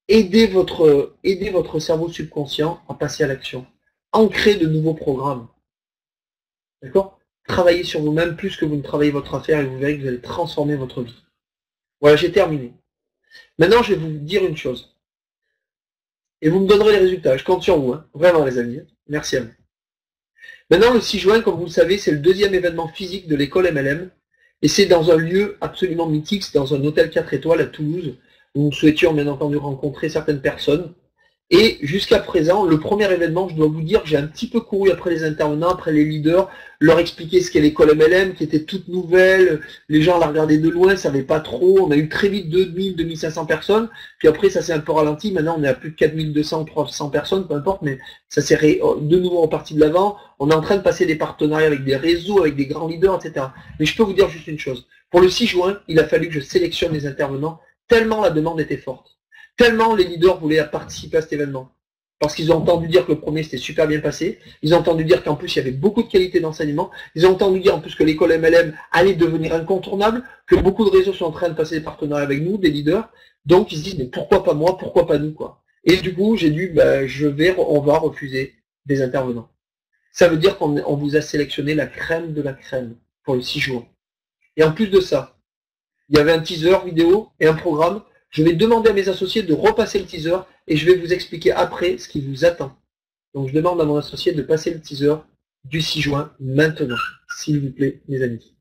Speaker 2: Aidez votre cerveau subconscient à passer à l'action. Ancrez de nouveaux programmes. D'accord? Travaillez sur vous-même plus que vous ne travaillez votre affaire et vous verrez que vous allez transformer votre vie. Voilà, j'ai terminé. Maintenant, je vais vous dire une chose. Et vous me donnerez les résultats. Je compte sur vous. Hein. Vraiment, les amis. Merci à vous. Maintenant, le 6 juin, comme vous le savez, c'est le deuxième événement physique de l'école MLM. Et c'est dans un lieu absolument mythique. C'est dans un hôtel 4 étoiles à Toulouse. Où nous souhaitions bien entendu rencontrer certaines personnes. Et jusqu'à présent, le premier événement, je dois vous dire, j'ai un petit peu couru après les intervenants, après les leaders, leur expliquer ce qu'est l'école MLM, qui était toute nouvelle, les gens la regardaient de loin, ne savaient pas trop, on a eu très vite 2000, 2500 personnes, puis après ça s'est un peu ralenti, maintenant on est à plus de 4200, 300 personnes, peu importe, mais ça s'est de nouveau reparti de l'avant, on est en train de passer des partenariats avec des réseaux, avec des grands leaders, etc. Mais je peux vous dire juste une chose, pour le 6 juin, il a fallu que je sélectionne les intervenants, tellement la demande était forte. Tellement les leaders voulaient participer à cet événement. Parce qu'ils ont entendu dire que le premier s'était super bien passé. Ils ont entendu dire qu'en plus il y avait beaucoup de qualité d'enseignement. Ils ont entendu dire en plus que l'école MLM allait devenir incontournable, que beaucoup de réseaux sont en train de passer des partenariats avec nous, des leaders. Donc ils se disent mais pourquoi pas moi, pourquoi pas nous quoi. Et du coup j'ai dit on va refuser des intervenants. Ça veut dire qu'on vous a sélectionné la crème de la crème pour le 6 juin. Et en plus de ça, il y avait un teaser vidéo et un programme. Je vais demander à mes associés de repasser le teaser et je vais vous expliquer après ce qui vous attend. Donc je demande à mon associé de passer le teaser du 6 juin maintenant, s'il vous plaît, mes amis.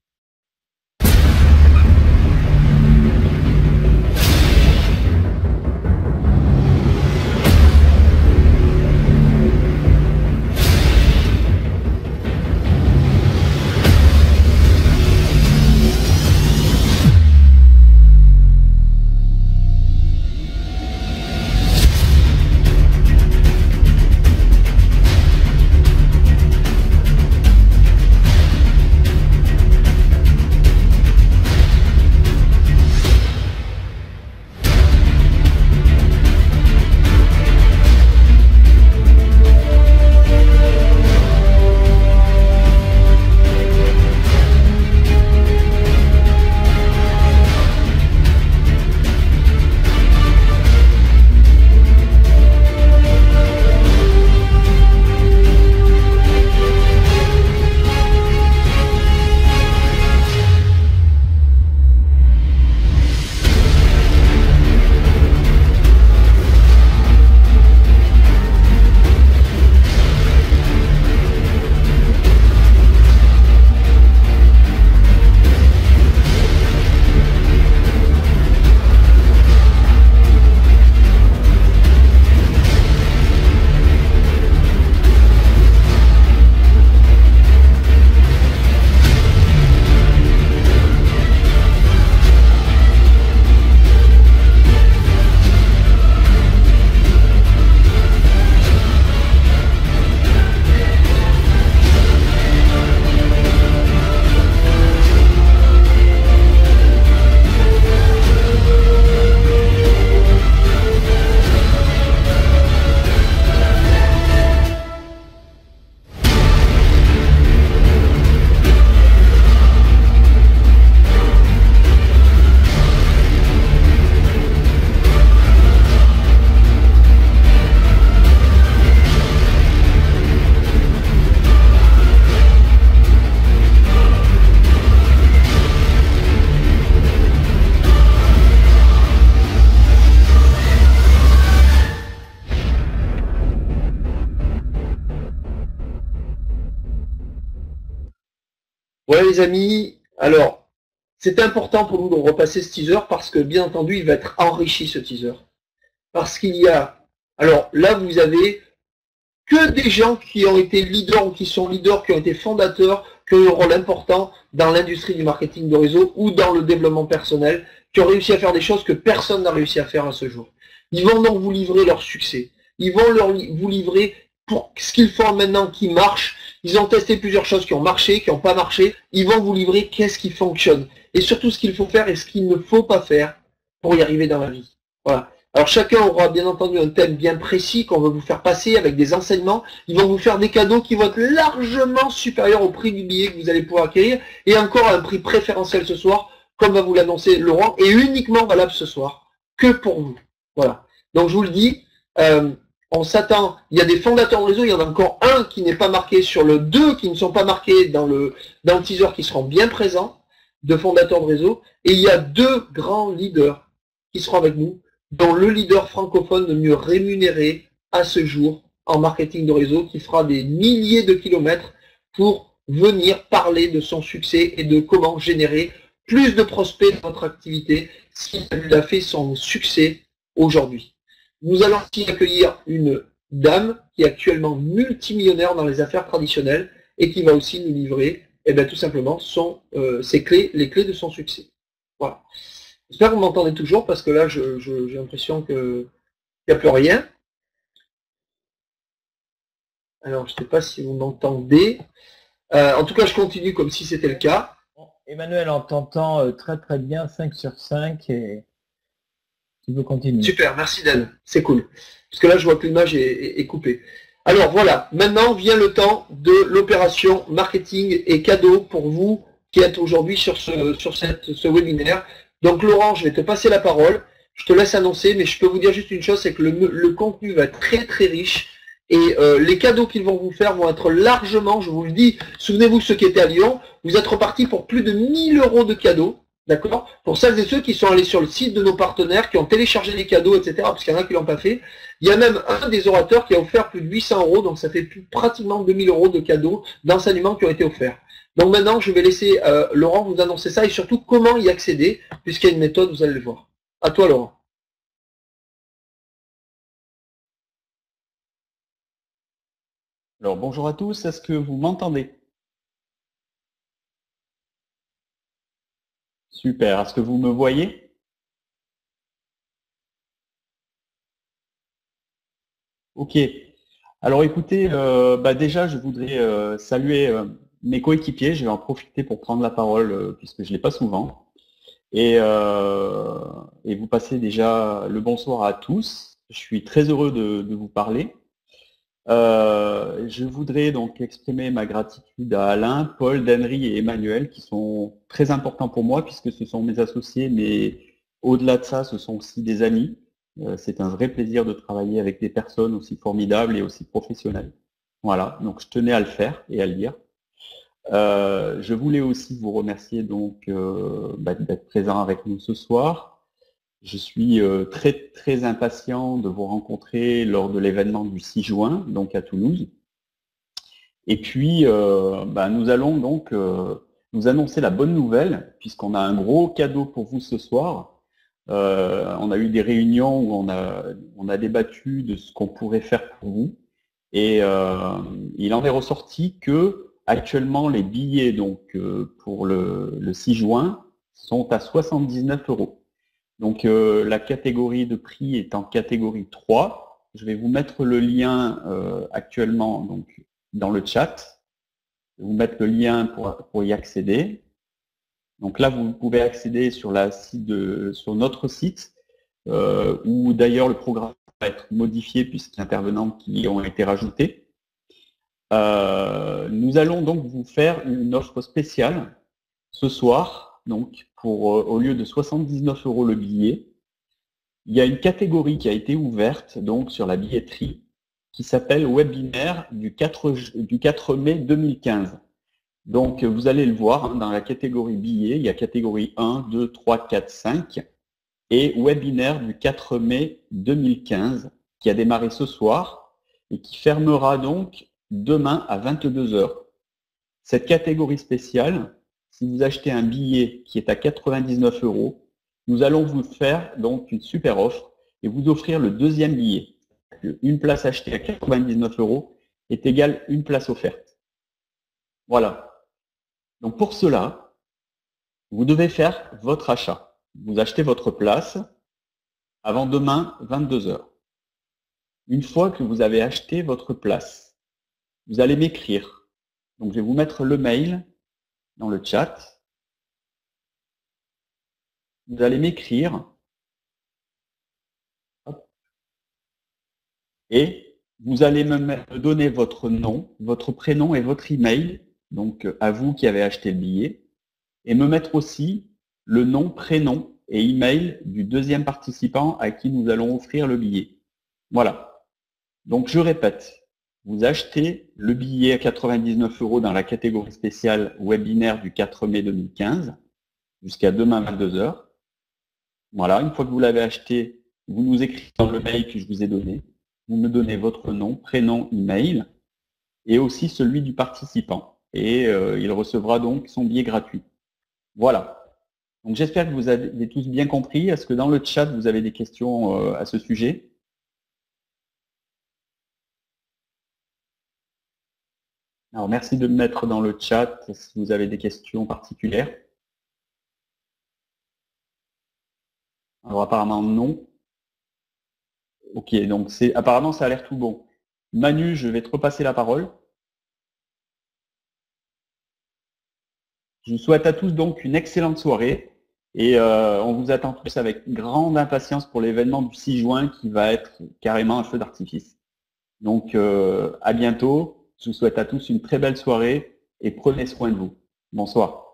Speaker 2: Ouais les amis, alors c'est important pour nous de repasser ce teaser parce que bien entendu il va être enrichi ce teaser. Parce qu'il y a, alors là vous avez que des gens qui ont été leaders ou qui sont leaders, qui ont été fondateurs, qui ont eu un rôle important dans l'industrie du marketing de réseau ou dans le développement personnel, qui ont réussi à faire des choses que personne n'a réussi à faire à ce jour. Ils vont donc vous livrer leur succès. Ils vont vous livrer pour ce qu'ils font maintenant qui marche. Ils ont testé plusieurs choses qui ont marché, qui n'ont pas marché. Ils vont vous livrer qu'est-ce qui fonctionne. Et surtout ce qu'il faut faire et ce qu'il ne faut pas faire pour y arriver dans la vie. Voilà. Alors chacun aura bien entendu un thème bien précis qu'on va vous faire passer avec des enseignements. Ils vont vous faire des cadeaux qui vont être largement supérieurs au prix du billet que vous allez pouvoir acquérir. Et encore à un prix préférentiel ce soir, comme va vous l'annoncer Laurent, et uniquement valable ce soir, que pour vous. Voilà. Donc je vous le dis, on s'attend, il y a des fondateurs de réseau, il y en a encore un qui n'est pas marqué sur le 2 qui ne sont pas marqués dans le teaser qui seront bien présents, de fondateurs de réseau, et il y a 2 grands leaders qui seront avec nous, dont le leader francophone le mieux rémunéré à ce jour en marketing de réseau, qui fera des milliers de kilomètres pour venir parler de son succès et de comment générer plus de prospects dans notre activité, ce qui lui a fait son succès aujourd'hui. Nous allons aussi accueillir une dame qui est actuellement multimillionnaire dans les affaires traditionnelles et qui va aussi nous livrer tout simplement ses clés, les clés de son succès. Voilà. J'espère que vous m'entendez toujours parce que là j'ai l'impression qu'il n'y a plus rien. Alors je ne sais pas si vous m'entendez. En tout cas je continue comme si c'était le cas.
Speaker 1: Emmanuel, on t'entend très très bien, 5 sur 5 et tu peux continuer.
Speaker 2: Super, merci Dan, c'est cool. Parce que là je vois que l'image est coupée. Alors voilà, maintenant vient le temps de l'opération marketing et cadeau pour vous qui êtes aujourd'hui sur ce webinaire. Donc Laurent, je vais te passer la parole, je te laisse annoncer, mais je peux vous dire juste une chose, c'est que le contenu va être très très riche Et les cadeaux qu'ils vont vous faire vont être largement, je vous le dis, souvenez-vous ceux qui étaient à Lyon, vous êtes repartis pour plus de 1000 € de cadeaux, d'accord? Pour celles et ceux qui sont allés sur le site de nos partenaires, qui ont téléchargé les cadeaux, etc., parce qu'il y en a qui l'ont pas fait. Il y a même un des orateurs qui a offert plus de 800 €, donc ça fait pratiquement 2000 € de cadeaux d'enseignement qui ont été offerts. Donc maintenant, je vais laisser Laurent vous annoncer ça et surtout comment y accéder, puisqu'il y a une méthode, vous allez le voir. À toi, Laurent.
Speaker 3: Alors bonjour à tous, est-ce que vous m'entendez? Super, est-ce que vous me voyez? Ok, alors écoutez, déjà je voudrais saluer mes coéquipiers, je vais en profiter pour prendre la parole puisque je ne l'ai pas souvent, et vous passez déjà le bonsoir à tous, je suis très heureux de vous parler. Je voudrais donc exprimer ma gratitude à Alain, Paul, Danry et Emmanuel qui sont très importants pour moi puisque ce sont mes associés, mais au-delà de ça, ce sont aussi des amis. C'est un vrai plaisir de travailler avec des personnes aussi formidables et aussi professionnelles. Voilà, donc je tenais à le faire et à le dire. Je voulais aussi vous remercier donc d'être présent avec nous ce soir. Je suis très impatient de vous rencontrer lors de l'événement du 6 juin, donc à Toulouse. Et puis, nous allons donc nous annoncer la bonne nouvelle, puisqu'on a un gros cadeau pour vous ce soir. On a eu des réunions où on a débattu de ce qu'on pourrait faire pour vous. Et il en est ressorti que actuellement les billets donc pour le 6 juin sont à 79 €. Donc la catégorie de prix est en catégorie 3. Je vais vous mettre le lien actuellement donc, dans le chat. Je vais vous mettre le lien pour y accéder. Donc là, vous pouvez accéder sur notre site, où d'ailleurs le programme va être modifié puisqu'il y a des intervenants qui ont été rajoutés. Nous allons donc vous faire une offre spéciale ce soir, donc au lieu de 79 € le billet. Il y a une catégorie qui a été ouverte donc sur la billetterie qui s'appelle webinaire du 4 mai 2015. Donc vous allez le voir dans la catégorie billets, il y a catégorie 1, 2, 3, 4, 5 et webinaire du 4 mai 2015 qui a démarré ce soir et qui fermera donc demain à 22 h. Cette catégorie spéciale, si vous achetez un billet qui est à 99 €, nous allons vous faire donc une super offre et vous offrir le deuxième billet. Une place achetée à 99 € est égale une place offerte. Voilà. Donc pour cela, vous devez faire votre achat. Vous achetez votre place avant demain 22 h. Une fois que vous avez acheté votre place, vous allez m'écrire. Donc je vais vous mettre le mail dans le chat. Vous allez m'écrire et vous allez me donner votre nom, votre prénom et votre email, donc à vous qui avez acheté le billet, et me mettre aussi le nom, prénom et email du deuxième participant à qui nous allons offrir le billet. Voilà. Donc je répète, vous achetez le billet à 99 € dans la catégorie spéciale webinaire du 4 mai 2015 jusqu'à demain 22 h. Voilà, une fois que vous l'avez acheté, vous nous écrivez dans le mail que je vous ai donné. Vous me donnez votre nom, prénom, email et aussi celui du participant. Et il recevra donc son billet gratuit. Voilà. Donc j'espère que vous avez tous bien compris. Est-ce que dans le chat, vous avez des questions à ce sujet? Alors merci de me mettre dans le chat si vous avez des questions particulières. Alors apparemment non. Ok, donc apparemment ça a l'air tout bon. Manu, je vais te repasser la parole. Je vous souhaite à tous donc une excellente soirée et on vous attend tous avec grande impatience pour l'événement du 6 juin qui va être carrément un feu d'artifice. Donc à bientôt, je vous souhaite à tous une très belle soirée et prenez soin de vous. Bonsoir.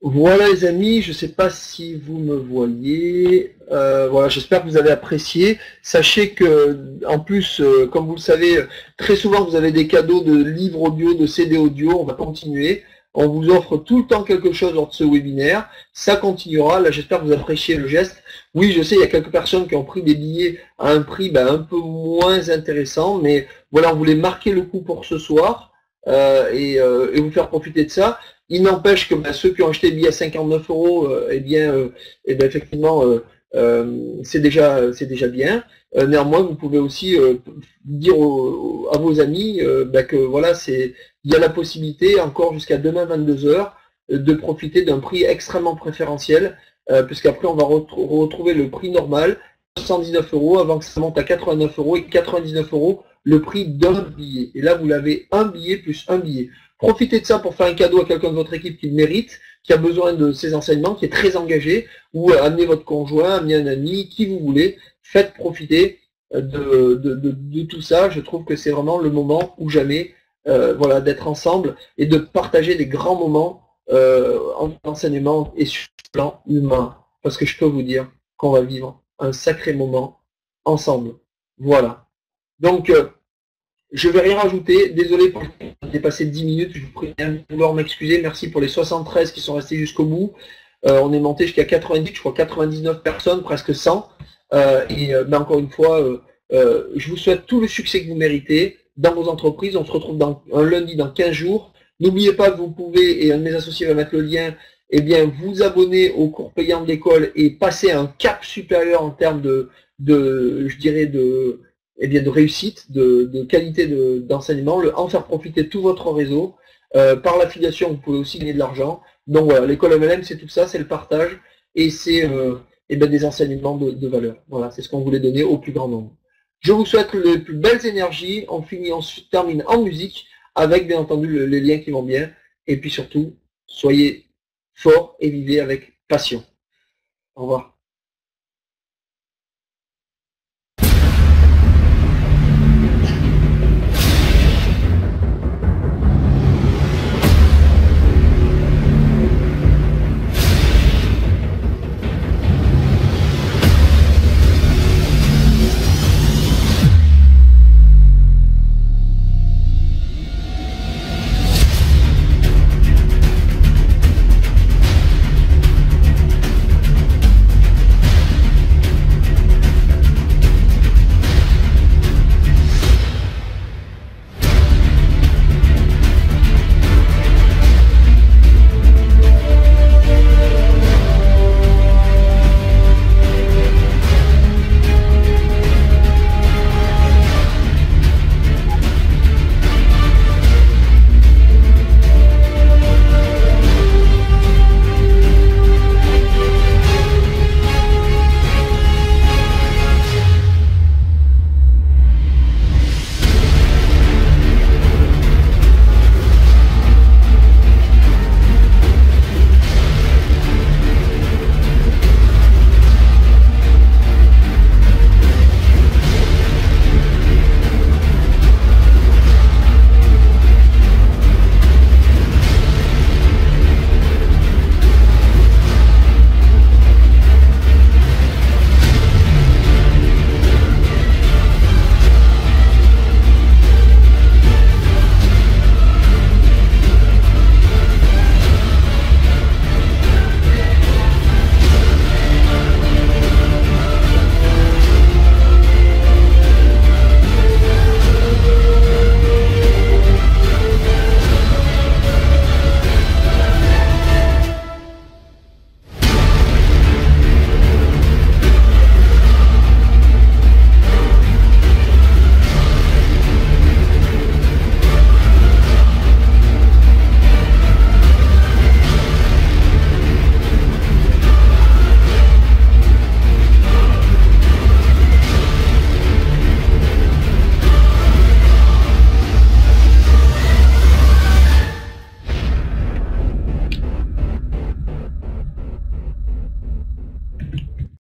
Speaker 2: Voilà les amis, je ne sais pas si vous me voyez. Voilà, j'espère que vous avez apprécié. Sachez que, en plus, comme vous le savez, très souvent vous avez des cadeaux de livres audio, de CD audio. On va continuer. On vous offre tout le temps quelque chose lors de ce webinaire. Ça continuera. Là, j'espère que vous appréciez le geste. Oui, je sais, il y a quelques personnes qui ont pris des billets à un prix un peu moins intéressant, mais voilà, on voulait marquer le coup pour ce soir et vous faire profiter de ça. Il n'empêche que ceux qui ont acheté le billet à 59 €, effectivement, c'est déjà bien. Néanmoins, vous pouvez aussi dire à vos amis que voilà, il y a la possibilité encore jusqu'à demain 22 h de profiter d'un prix extrêmement préférentiel, puisqu'après on va retrouver le prix normal, 79 € avant que ça monte à 89 € et 99 € le prix d'un billet. Et là, vous l'avez un billet plus un billet. Profitez de ça pour faire un cadeau à quelqu'un de votre équipe qui le mérite, qui a besoin de ces enseignements, qui est très engagé, ou amenez votre conjoint, amenez un ami, qui vous voulez, faites profiter de tout ça. Je trouve que c'est vraiment le moment ou jamais voilà, d'être ensemble et de partager des grands moments en enseignement et sur le plan humain. Parce que je peux vous dire qu'on va vivre un sacré moment ensemble. Voilà. Donc, je ne vais rien rajouter. Désolé pour dépasser 10 minutes. Je vous prie de vouloir m'excuser. Merci pour les 73 qui sont restés jusqu'au bout. On est monté jusqu'à 90, je crois 99 personnes, presque 100. Mais encore une fois, je vous souhaite tout le succès que vous méritez dans vos entreprises. On se retrouve un lundi dans 15 jours. N'oubliez pas que vous pouvez, et un de mes associés va mettre le lien, vous abonner au cours payant de l'école et passer à un cap supérieur en termes de réussite, de qualité d'enseignement, en faire profiter tout votre réseau. Par l'affiliation, vous pouvez aussi gagner de l'argent. Donc voilà, l'école MLM, c'est tout ça, c'est le partage et c'est des enseignements de valeur. Voilà, c'est ce qu'on voulait donner au plus grand nombre. Je vous souhaite les plus belles énergies. On termine en musique avec bien entendu les liens qui vont bien. Et puis surtout, soyez forts et vivez avec passion. Au revoir.